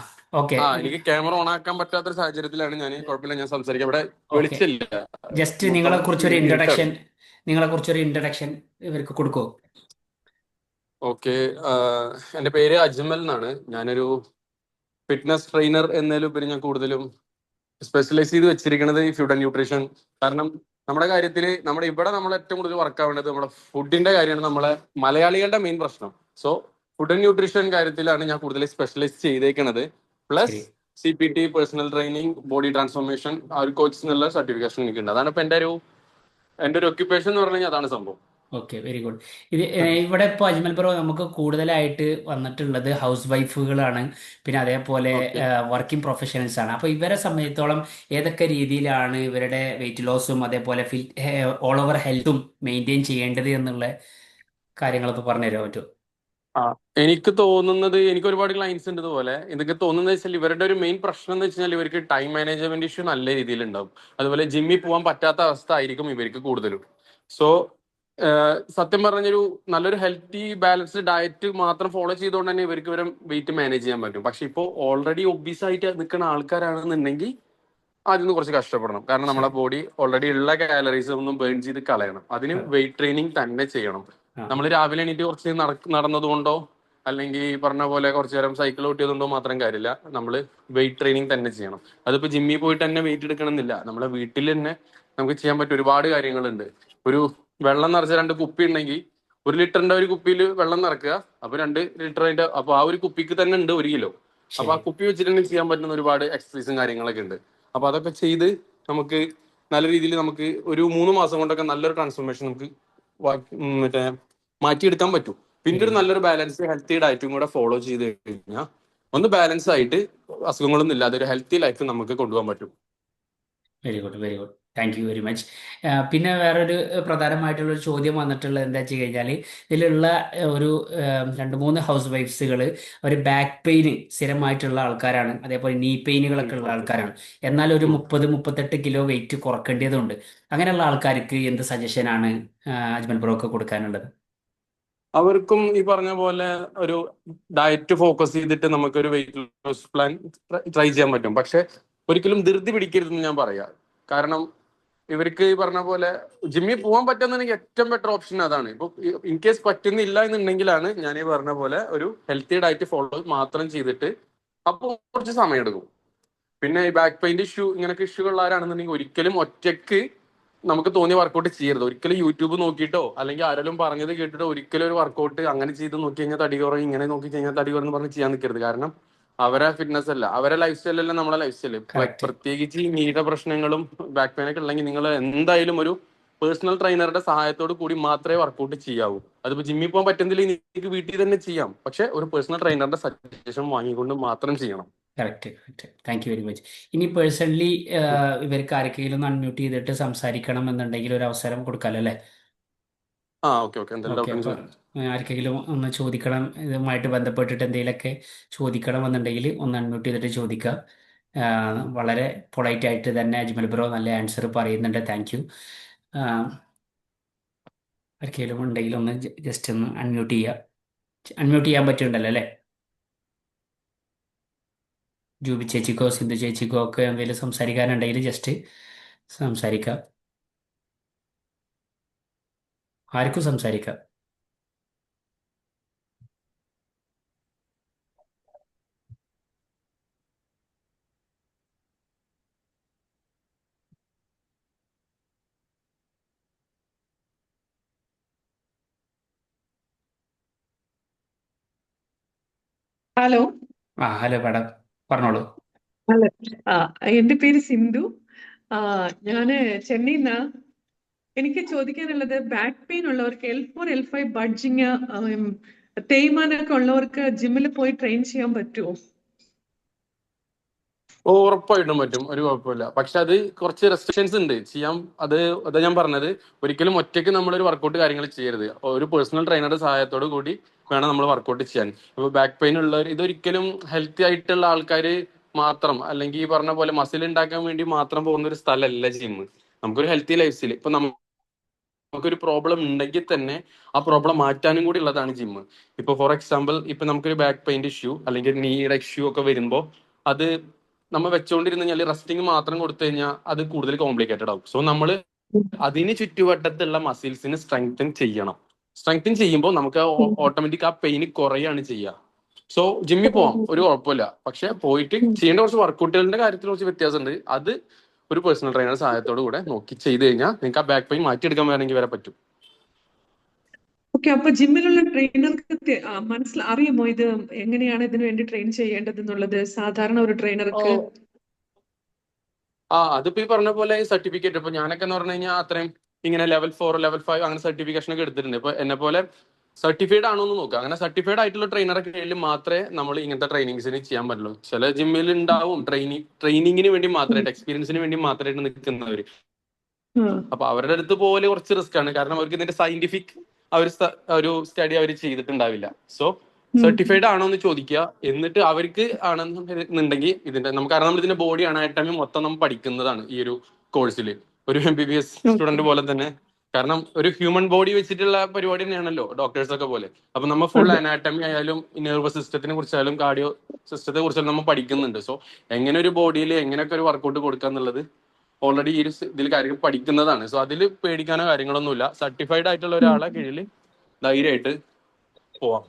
[SPEAKER 1] ഓക്കെ,
[SPEAKER 2] എനിക്ക് ക്യാമറ ഓൺ ആക്കാൻ പറ്റാത്തൊരു സാഹചര്യത്തിലാണ് ഞാൻ. കുഴപ്പമില്ല, ഞാൻ സംസാരിക്കാം. ഇവിടെ
[SPEAKER 1] ഓക്കെ.
[SPEAKER 2] വെളിച്ചില്ല,
[SPEAKER 1] ജസ്റ്റ്
[SPEAKER 2] മൊത്തം
[SPEAKER 1] നിങ്ങളെ കുറിച്ചൊരു
[SPEAKER 2] ഇരുട്ടാണ്.
[SPEAKER 1] ഇൻട്രഡക്ഷൻ, ഇവർക്ക് കൊടുക്കോ?
[SPEAKER 2] ഓക്കെ. എൻ്റെ പേര് അജ്മൽ എന്നാണ്. ഞാനൊരു ഫിറ്റ്നസ് ട്രെയിനർ എന്നതിലുപരി ഞാൻ കൂടുതലും സ്പെഷ്യലൈസ് ചെയ്ത് വെച്ചിരിക്കുന്നത് ഈ ഫുഡ് ആൻഡ് ന്യൂട്രീഷൻ. കാരണം നമ്മുടെ കാര്യത്തിൽ നമ്മൾ ഏറ്റവും കൂടുതൽ വർക്ക് ആവേണ്ടത് നമ്മുടെ ഫുഡിന്റെ കാര്യമാണ്, നമ്മളെ മലയാളികളുടെ മെയിൻ പ്രശ്നം. സോ ഫുഡ് ആൻഡ് ന്യൂട്രീഷൻ കാര്യത്തിലാണ് ഞാൻ കൂടുതൽ സ്പെഷ്യലൈസ് ചെയ്തേക്കുന്നത്. പ്ലസ്
[SPEAKER 1] ശരി.
[SPEAKER 2] CPT, personal training, body transformation, ആ ഒരു കോച്ച് എന്നുള്ള സർട്ടിഫിക്കേഷൻ എനിക്കുണ്ട്. അതാണ് ഇപ്പൊ എൻ്റെ ഒരു ഒക്യുപ്പേഷൻ എന്ന് പറഞ്ഞു കഴിഞ്ഞാൽ അതാണ് സംഭവം.
[SPEAKER 1] Okay, very good. ഇത് ഇവിടെ ഇപ്പോൾ അജ്മൽ ബ്രോ നമുക്ക് കൂടുതലായിട്ട് വന്നിട്ടുള്ളത് ഹൗസ് വൈഫുകളാണ്, പിന്നെ അതേപോലെ
[SPEAKER 2] ഓക്കെ.
[SPEAKER 1] വർക്കിംഗ് പ്രൊഫഷണൽസ് ആണ്. അപ്പോൾ ഇവരെ സംബന്ധിച്ചോളം ഏതൊക്കെ രീതിയിലാണ് ഇവരുടെ വെയിറ്റ് ലോസും അതേപോലെ ഓൾ ഓവർ ഹെൽത്തും മെയിൻറ്റെയിൻ ചെയ്യേണ്ടത് എന്നുള്ള കാര്യങ്ങളൊക്കെ പറഞ്ഞു തരാൻ പറ്റുമോ?
[SPEAKER 2] ആ, എനിക്ക് തോന്നുന്നത്, എനിക്ക് ഒരുപാട് ക്ലയൻസ് ഉണ്ട് ഇതുപോലെ. ഇതൊക്കെ തോന്നുന്നത് വെച്ചാൽ ഇവരുടെ ഒരു മെയിൻ പ്രശ്നം എന്ന് വെച്ചാൽ ഇവർക്ക് ടൈം മാനേജ്മെന്റ് ഇഷ്യൂ നല്ല രീതിയിൽ ഉണ്ടാവും. അതുപോലെ ജിമ്മിൽ പോകാൻ പറ്റാത്ത അവസ്ഥ ആയിരിക്കും ഇവർക്ക് കൂടുതലും. സോ സത്യം പറഞ്ഞൊരു നല്ലൊരു ഹെൽത്തി ബാലൻസ്ഡ് ഡയറ്റ് മാത്രം ഫോളോ ചെയ്തുകൊണ്ട് തന്നെ ഇവർക്ക് ഇവരെ വെയിറ്റ് മാനേജ് ചെയ്യാൻ പറ്റും. പക്ഷെ ഇപ്പോൾ ഓൾറെഡി ഒബീസ് ആയിട്ട് നിൽക്കുന്ന ആൾക്കാരാണെന്നുണ്ടെങ്കിൽ അതിന് കുറച്ച് കഷ്ടപ്പെടണം. കാരണം നമ്മളെ
[SPEAKER 1] ശരി.
[SPEAKER 2] ബോഡി ഓൾറെഡി ഉള്ള കാലറീസ് ഒന്നും ബേൺ ചെയ്ത് കളയണം. അതിന്
[SPEAKER 1] ആ,
[SPEAKER 2] വെയിറ്റ് ട്രെയിനിങ് തന്നെ ചെയ്യണം.
[SPEAKER 1] ആ,
[SPEAKER 2] നമ്മൾ രാവിലെ എണീറ്റ് കുറച്ച് നടന്നതുകൊണ്ടോ അല്ലെങ്കിൽ ഈ പറഞ്ഞ പോലെ കുറച്ചു നേരം സൈക്കിൾ ഓട്ടിയതുകൊണ്ടോ മാത്രം കാര്യമില്ല. നമ്മൾ വെയിറ്റ് ട്രെയിനിങ് തന്നെ ചെയ്യണം. അതിപ്പോ ജിമ്മിൽ പോയിട്ട് തന്നെ വെയിറ്റ് എടുക്കണം എന്നില്ല. നമ്മളെ വീട്ടിൽ തന്നെ നമുക്ക് ചെയ്യാൻ പറ്റിയ ഒരുപാട് കാര്യങ്ങളുണ്ട്. ഒരു വെള്ളം നിറച്ച 2 കുപ്പി ഉണ്ടെങ്കിൽ 1 ലിറ്ററിന്റെ ഒരു കുപ്പിയിൽ വെള്ളം നിറക്കുക. അപ്പൊ 2 ലിറ്റർ അതിന്റെ, അപ്പൊ ആ ഒരു കുപ്പിക്ക് തന്നെ ഉണ്ട് 1 കിലോ. അപ്പൊ ആ
[SPEAKER 1] ശരി.
[SPEAKER 2] കുപ്പി വെച്ചിട്ട് തന്നെ ചെയ്യാൻ പറ്റുന്ന ഒരുപാട് എക്സസൈസും കാര്യങ്ങളൊക്കെ ഉണ്ട്. അപ്പൊ അതൊക്കെ ചെയ്ത് നമുക്ക് നല്ല രീതിയിൽ നമുക്ക് ഒരു 3 മാസം കൊണ്ടൊക്കെ നല്ലൊരു ട്രാൻസ്ഫോർമേഷൻ നമുക്ക് മറ്റേ മാറ്റിയെടുക്കാൻ പറ്റും. പിന്നെ
[SPEAKER 1] വെരി
[SPEAKER 2] ഒരു
[SPEAKER 1] ഗുഡ്.
[SPEAKER 2] നല്ലൊരു ബാലൻസ് ഹെൽത്തി ഡയറ്റും കൂടെ ഫോളോ ചെയ്ത് കഴിഞ്ഞാൽ ഒന്ന് ബാലൻസ് ആയിട്ട് അസുഖങ്ങളൊന്നും ഇല്ലാതെ ഒരു ഹെൽത്തി ലൈഫ് നമുക്ക് കൊണ്ടുപോകാൻ പറ്റും.
[SPEAKER 1] Very good, very good. Thank you very much. പിന്നെ വേറൊരു പ്രധാനമായിട്ടുള്ള ഒരു ചോദ്യം വന്നിട്ടുള്ളത് എന്താ വെച്ച് കഴിഞ്ഞാൽ, ഇതിലുള്ള ഒരു 2-3 ഹൗസ് വൈഫ്സുകൾ അവർ ബാക്ക് പെയിന് സ്ഥിരമായിട്ടുള്ള ആൾക്കാരാണ്, അതേപോലെ നീ പെയിനുകളൊക്കെ ഉള്ള
[SPEAKER 2] ഓക്കെ.
[SPEAKER 1] ആൾക്കാരാണ്. എന്നാൽ ഒരു 30-38 കിലോ വെയിറ്റ് കുറക്കേണ്ടതുണ്ട്. അങ്ങനെയുള്ള ആൾക്കാർക്ക് എന്ത് സജഷനാണ് അജ്മൽ ബ്രോക്ക് കൊടുക്കാനുള്ളത്?
[SPEAKER 2] അവർക്കും ഈ പറഞ്ഞ പോലെ ഒരു ഡയറ്റ് ഫോക്കസ് ചെയ്തിട്ട് നമുക്കൊരു വെയിറ്റ് ലോസ് പ്ലാൻ ട്രൈ ചെയ്യാൻ പറ്റും. പക്ഷെ ഒരിക്കലും ധൃതി പിടിക്കരുതെന്ന് ഞാൻ പറയാം. കാരണം ഇവർക്ക് ഈ പറഞ്ഞ പോലെ ജിമ്മിൽ പോകാൻ പറ്റുന്നുണ്ടെങ്കിൽ ഏറ്റവും ബെറ്റർ ഓപ്ഷൻ അതാണ്. ഇപ്പൊ ഇൻ കേസ് പറ്റുന്നില്ല എന്നുണ്ടെങ്കിലാണ് ഞാൻ ഈ പറഞ്ഞ പോലെ ഒരു ഹെൽത്തി ഡയറ്റ് ഫോളോ മാത്രം ചെയ്തിട്ട്, അപ്പോൾ കുറച്ച് സമയം എടുക്കും. പിന്നെ ഈ ബാക്ക് പെയിന്റ് ഇഷ്യൂ ഇങ്ങനത്തെ ഇഷ്യൂ ഉള്ളവരാണെന്നുണ്ടെങ്കിൽ ഒരിക്കലും ഒറ്റയ്ക്ക് നമുക്ക് തോന്നിയ വർക്കൗട്ട് ചെയ്യരുത്. ഒരിക്കലും യൂട്യൂബ് നോക്കിയിട്ടോ അല്ലെങ്കിൽ ആരെങ്കിലും പറഞ്ഞത് കേട്ടിട്ടോ ഒരിക്കലും ഒരു വർക്കൗട്ട് അങ്ങനെ ചെയ്ത് നോക്കി കഴിഞ്ഞാൽ തടി കുറയും, ഇങ്ങനെ നോക്കി കഴിഞ്ഞാൽ തടി കുറയും എന്ന് പറഞ്ഞ് ചെയ്യാൻ നിൽക്കരുത്. കാരണം അവരെ ഫിറ്റ്നസ് അല്ല, അവരെ ലൈഫ് സ്റ്റൈൽ അല്ല നമ്മളെ ലൈഫ് സ്റ്റൈൽ.
[SPEAKER 1] കറക്റ്റ്.
[SPEAKER 2] പ്രത്യേകിച്ച് ഈ നീര പ്രശ്നങ്ങളും ബാക്ക് പെയിനൊക്കെ ഉണ്ടെങ്കിൽ നിങ്ങൾ എന്തായാലും ഒരു പേഴ്സണൽ ട്രെയിനറുടെ സഹായത്തോട് കൂടി മാത്രമേ വർക്കൗട്ട് ചെയ്യാവൂ. അതിപ്പോ ജിമ്മിൽ പോകാൻ പറ്റുന്നില്ലെങ്കിൽ നിങ്ങൾക്ക് വീട്ടിൽ തന്നെ ചെയ്യാം. പക്ഷെ ഒരു പേഴ്സണൽ ട്രെയിനറുടെ സജഷൻ വാങ്ങിക്കൊണ്ട് മാത്രം ചെയ്യണം.
[SPEAKER 1] Correct, correct. Thank you very much. ഇനി പേഴ്സണലി ഇവർക്ക് ആർക്കെങ്കിലും ഒന്ന് അൺമ്യൂട്ട് ചെയ്തിട്ട് സംസാരിക്കണം എന്നുണ്ടെങ്കിൽ ഒരു അവസരം കൊടുക്കാമല്ലോ അല്ലേ?
[SPEAKER 2] ആ, ഓക്കെ ഓക്കെ, എന്തെങ്കിലും
[SPEAKER 1] ഓക്കെ.
[SPEAKER 2] ഡൗട്ട്
[SPEAKER 1] അപ്പോൾ
[SPEAKER 2] ചോദിക്കും.
[SPEAKER 1] ആർക്കെങ്കിലും ഒന്ന് ചോദിക്കണം, ഇതുമായിട്ട് ബന്ധപ്പെട്ടിട്ട് എന്തെങ്കിലുമൊക്കെ ചോദിക്കണം എന്നുണ്ടെങ്കിൽ ഒന്ന് അൺമ്യൂട്ട് ചെയ്തിട്ട് ചോദിക്കുക. വളരെ പൊളൈറ്റ് ആയിട്ട് തന്നെ അജ്മൽ ബ്രോ നല്ല ആൻസർ പറയുന്നുണ്ട്. Thank you. ആർക്കെങ്കിലും ഉണ്ടെങ്കിൽ ഒന്ന് ജസ്റ്റ് ഒന്ന് അൺമ്യൂട്ട് ചെയ്യുക. അൺമ്യൂട്ട് ചെയ്യാൻ പറ്റുന്നുണ്ടല്ലോ അല്ലേ? ജൂബി ചേച്ചിക്കോ സിന്ധു ചേച്ചിക്കോ ഒക്കെ എന്തെങ്കിലും സംസാരിക്കാനുണ്ടെങ്കിൽ ജസ്റ്റ് സംസാരിക്കാം. ആർക്കും സംസാരിക്കാം.
[SPEAKER 3] ഹലോ.
[SPEAKER 1] ഹലോ മാഡം, പറഞ്ഞോളൂ.
[SPEAKER 3] ഹലോ. ആ, എന്റെ പേര് സിന്ധു. ആ, ഞാന് ചെന്നൈന്നാ. എനിക്ക് ചോദിക്കാനുള്ളത്, ബാക്ക് പെയിൻ ഉള്ളവർക്ക് L4 L5 ബഡ്ജിങ്, തേയ്മാനമൊക്കെ ഉള്ളവർക്ക് ജിമ്മിൽ പോയി ട്രെയിൻ ചെയ്യാൻ പറ്റുമോ?
[SPEAKER 2] ഓ, ഉറപ്പായിട്ടും പറ്റും, ഒരു കുഴപ്പമില്ല. പക്ഷെ അത് കുറച്ച് റെസ്ട്രിക്ഷൻസ് ഉണ്ട് ചെയ്യാം. അത് അതാ ഞാൻ പറഞ്ഞത്, ഒരിക്കലും ഒറ്റയ്ക്ക് നമ്മളൊരു വർക്കൗട്ട് കാര്യങ്ങൾ ചെയ്യരുത്. ഒരു പേഴ്സണൽ ട്രെയിനറുടെ സഹായത്തോട് കൂടി വേണം നമ്മൾ വർക്കൗട്ട് ചെയ്യാൻ. ഇപ്പോൾ ബാക്ക് പെയിൻ ഉള്ളവർ, ഇതൊരിക്കലും ഹെൽത്തി ആയിട്ടുള്ള ആൾക്കാർ മാത്രം അല്ലെങ്കിൽ ഈ പറഞ്ഞ പോലെ മസിൽ ഉണ്ടാക്കാൻ വേണ്ടി മാത്രം പോകുന്ന ഒരു സ്ഥലമല്ല ജിം. നമുക്കൊരു ഹെൽത്തി ലൈഫ് സ്റ്റൈൽ, ഇപ്പൊ നമുക്കൊരു പ്രോബ്ലം ഉണ്ടെങ്കിൽ തന്നെ ആ പ്രോബ്ലം മാറ്റാനും കൂടി ഉള്ളതാണ് ജിം. ഇപ്പൊ ഫോർ എക്സാമ്പിൾ, ഇപ്പൊ നമുക്കൊരു ബാക്ക് പെയിന്റ് ഇഷ്യൂ അല്ലെങ്കിൽ നീയുടെ ഇഷ്യൂ ഒക്കെ വരുമ്പോൾ അത് നമ്മൾ വെച്ചുകൊണ്ടിരുന്ന് കഴിഞ്ഞാൽ റെസ്റ്റിംഗ് മാത്രം കൊടുത്തു കഴിഞ്ഞാൽ അത് കൂടുതൽ കോംപ്ലിക്കേറ്റഡ് ആവും. സോ നമ്മൾ അതിന് ചുറ്റുവട്ടത്തുള്ള മസിൽസിന് സ്ട്രെങ്തൻ ചെയ്യണം. സ്ട്രെങ്തൻ ചെയ്യുമ്പോൾ നമുക്ക് ഓട്ടോമാറ്റിക് ആ പെയിന് കുറയാണ് ചെയ്യുക. സോ ജിമ്മിൽ പോവാം, ഒരു കുഴപ്പമില്ല. പക്ഷെ പോയിട്ട് ചെയ്യേണ്ട കുറച്ച് വർക്കൗട്ടുകളുടെ കാര്യത്തിൽ കുറച്ച് വ്യത്യാസമുണ്ട്. അത് ഒരു പേഴ്സണൽ ട്രെയിനർ സഹായത്തോടു കൂടെ നോക്കി ചെയ്ത് കഴിഞ്ഞാൽ നിങ്ങൾക്ക് ആ ബാക്ക് പെയിൻ മാറ്റിയെടുക്കാൻ വേണമെങ്കിൽ വരെ പറ്റും.
[SPEAKER 3] ഓക്കെ. അപ്പൊ ജിമ്മിലുള്ള ട്രെയിനർക്ക് അറിയുമോ ഇത് എങ്ങനെയാണ് ഇതിനു വേണ്ടി ട്രെയിൻ ചെയ്യേണ്ടത് എന്നുള്ളത്, സാധാരണ ഒരു
[SPEAKER 2] ഓ,
[SPEAKER 3] ട്രെയിനർക്ക്?
[SPEAKER 2] അതിപ്പോ ഈ പറഞ്ഞ പോലെ സർട്ടിഫിക്കറ്റ്, ഇപ്പൊ ഞാനൊക്കെ എന്ന് പറഞ്ഞു കഴിഞ്ഞാൽ അത്രയും ഇങ്ങനെ ലെവൽ 4 ലെവൽ 5 അങ്ങനെ സർട്ടിഫിക്കേഷൻ ഒക്കെ എടുത്തിട്ടുണ്ട്. ഇപ്പൊ എന്നെ പോലെ സർട്ടിഫൈഡ് ആണോ എന്ന് നോക്കുക. അങ്ങനെ സർട്ടിഫൈഡ് ആയിട്ടുള്ള ട്രെയിനറൊക്കെ കീഴിൽ മാത്രമേ നമ്മൾ ഇങ്ങനത്തെ ട്രെയിനിങ്സിന് ചെയ്യാൻ പറ്റുള്ളൂ. ചില ജിമ്മിൽ ഉണ്ടാവും ട്രെയിനിങ്ങിന് വേണ്ടി മാത്രമായിട്ട്, എക്സ്പീരിയൻസിന് വേണ്ടി മാത്രമായിട്ട് നിൽക്കുന്നവർ.
[SPEAKER 3] ആ.
[SPEAKER 2] അപ്പൊ അവരുടെ അടുത്ത് പോലെ കുറച്ച് റിസ്ക് ആണ്. കാരണം അവർക്ക് ഇതിന്റെ സയന്റിഫിക് ഒരു സ്റ്റഡി അവർ ചെയ്തിട്ടുണ്ടാവില്ല. സോ
[SPEAKER 3] ഉം.
[SPEAKER 2] സർട്ടിഫൈഡ് ആണോ എന്ന് ചോദിക്കുക. എന്നിട്ട് അവർക്ക് ആണെന്നുണ്ടെങ്കിൽ കാരണം നമ്മൾ ഇതിന്റെ ബോഡി അനാട്ടമി മൊത്തം നമ്മൾ പഠിക്കുന്നതാണ് ഈ ഒരു കോഴ്സിൽ, ഒരു MBBS സ്റ്റുഡന്റ് പോലെ തന്നെ. കാരണം ഒരു ഹ്യൂമൻ ബോഡി വെച്ചിട്ടുള്ള പരിപാടി തന്നെയാണല്ലോ ഡോക്ടേഴ്സ് ഒക്കെ പോലെ. അപ്പൊ നമ്മൾ ഫുൾ
[SPEAKER 3] അതെ.
[SPEAKER 2] അനാട്ടമി ആയാലും നെർവസ് സിസ്റ്റത്തിനെ കുറിച്ചായാലും കാർഡിയോ സിസ്റ്റത്തെ കുറിച്ചാലും നമ്മൾ പഠിക്കുന്നുണ്ട്. സോ എങ്ങനെ ഒരു ബോഡിയിൽ എങ്ങനെയൊക്കെ ഒരു വർക്കൗട്ട് കൊടുക്കുക എന്നുള്ളത് ഓൾറെഡി ഈ ഒരു ഇതിൽ കാര്യം പഠിക്കുന്നതാണ്. സോ അതിൽ പേടിക്കാനോ കാര്യങ്ങളൊന്നുമില്ല. സർട്ടിഫൈഡ് ആയിട്ടുള്ള ഒരാളെ കീഴിൽ ധൈര്യമായിട്ട് പോവാം.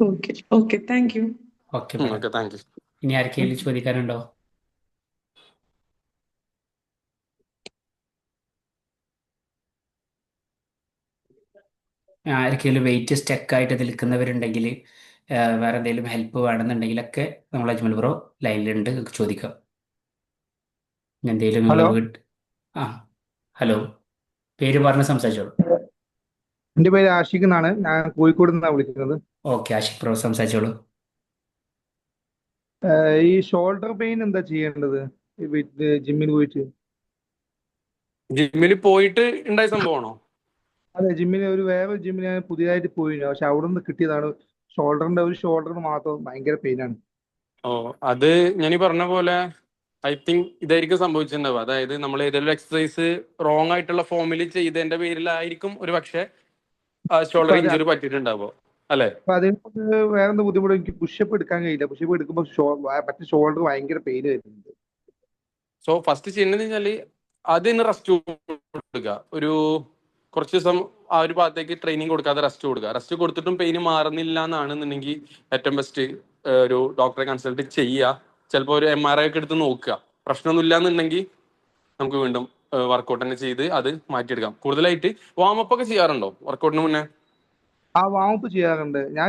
[SPEAKER 3] Okay okay, thank you.
[SPEAKER 1] Okay പറ.
[SPEAKER 2] Okay, thank you.
[SPEAKER 1] ഇനി ആർക്കെങ്കിലും ചോദിക്കാനുണ്ടോ? ആർക്കെങ്കിലും വെയിറ്റ് സ്റ്റക്ക് നിൽക്കുന്നവരുണ്ടെങ്കിൽ വേറെ എന്തെങ്കിലും ഹെൽപ്പ് വേണമെന്നുണ്ടെങ്കിലൊക്കെ നമ്മൾ അജ്മൽ ബ്രോ ലൈനിലുണ്ട്, ചോദിക്കാം. എന്തെങ്കിലും നിങ്ങൾ
[SPEAKER 4] ഹലോ,
[SPEAKER 1] ആ ഹലോ, പേര് പറഞ്ഞ് സംസാരിച്ചോളൂ.
[SPEAKER 4] എൻ്റെ പേര് ആഷിഖ് എന്നാണ്. ഞാൻ കോഴിക്കോട് നിന്നാണ് വിളിക്കുന്നത്.
[SPEAKER 1] ഓക്കെ, ആഷിഖ് ബ്രോ സംസാരിച്ചോളൂ.
[SPEAKER 4] ഈ ഷോൾഡർ പെയിൻ എന്താ ചെയ്യേണ്ടത് ജിമ്മിൽ പോയിട്ട്?
[SPEAKER 2] ജിമ്മിൽ പോയിട്ട് ഉണ്ടായ സംഭവമാണോ?
[SPEAKER 4] അതെ, വേറെ ജിമ്മിൽ ഞാൻ പുതിയതായിട്ട് പോയി, പക്ഷെ അവിടെ നിന്ന് കിട്ടിയതാണ്. ഷോൾഡറിന് മാത്രം ഭയങ്കര പെയിനാണ്.
[SPEAKER 2] ഓ, അത് ഞാൻ ഈ പറഞ്ഞ പോലെ ഐ തിങ്ക് ഇതായിരിക്കും സംഭവിച്ചിട്ടുണ്ടാവുക. അതായത് നമ്മൾ ഏതെങ്കിലും എക്സസൈസ് റോങ് ആയിട്ടുള്ള ഫോമിൽ ചെയ്തതിന്റെ പേരിലായിരിക്കും ഒരു പക്ഷേ
[SPEAKER 4] അപ്പൊ
[SPEAKER 2] ഷോൾഡർ
[SPEAKER 4] അത്
[SPEAKER 2] ഇഞ്ചുറി പറ്റിയിട്ടുണ്ടാവോ, അല്ലെ?
[SPEAKER 4] അപ്പൊ അതിനകത്ത് വേറെ എന്താ ബുദ്ധിമുട്ട്? എനിക്ക് പുഷപ്പ് എടുക്കാൻ കഴിയില്ല. പുഷപ്പ് എടുക്കുമ്പോൾ മറ്റേ ഷോൾഡർ ഭയങ്കര പെയിൻ വരുന്നുണ്ട്.
[SPEAKER 2] സോ ഫസ്റ്റ് ചെയ്യേണ്ടത് വെച്ചാല് അതിന് റെസ്റ്റ് കൊടുക്കുക. ഒരു കുറച്ച് ദിവസം ആ ഒരു ഭാഗത്തേക്ക് ട്രെയിനിങ് കൊടുക്കാതെ റെസ്റ്റ് കൊടുക്കുക. റെസ്റ്റ് കൊടുത്തിട്ടും പെയിന് മാറുന്നില്ല എന്നാണെന്നുണ്ടെങ്കിൽ ഏറ്റവും ബെസ്റ്റ് ഒരു ഡോക്ടറെ കൺസൾട്ട് ചെയ്യുക. ചിലപ്പോൾ ഒരു MRI ഒക്കെ എടുത്ത് നോക്കുക. പ്രശ്നമൊന്നുമില്ല എന്നുണ്ടെങ്കിൽ നമുക്ക് വീണ്ടും വർക്കൗട്ട് തന്നെ ചെയ്ത് അത് മാറ്റിയെടുക്കാം. കൂടുതലായിട്ട് വാമപ്പ് ഒക്കെ ചെയ്യാറുണ്ടോ വർക്കൗട്ടിന് മുന്നേ?
[SPEAKER 4] ആ വാമപ്പ് ചെയ്യാറുണ്ട്. ഞാൻ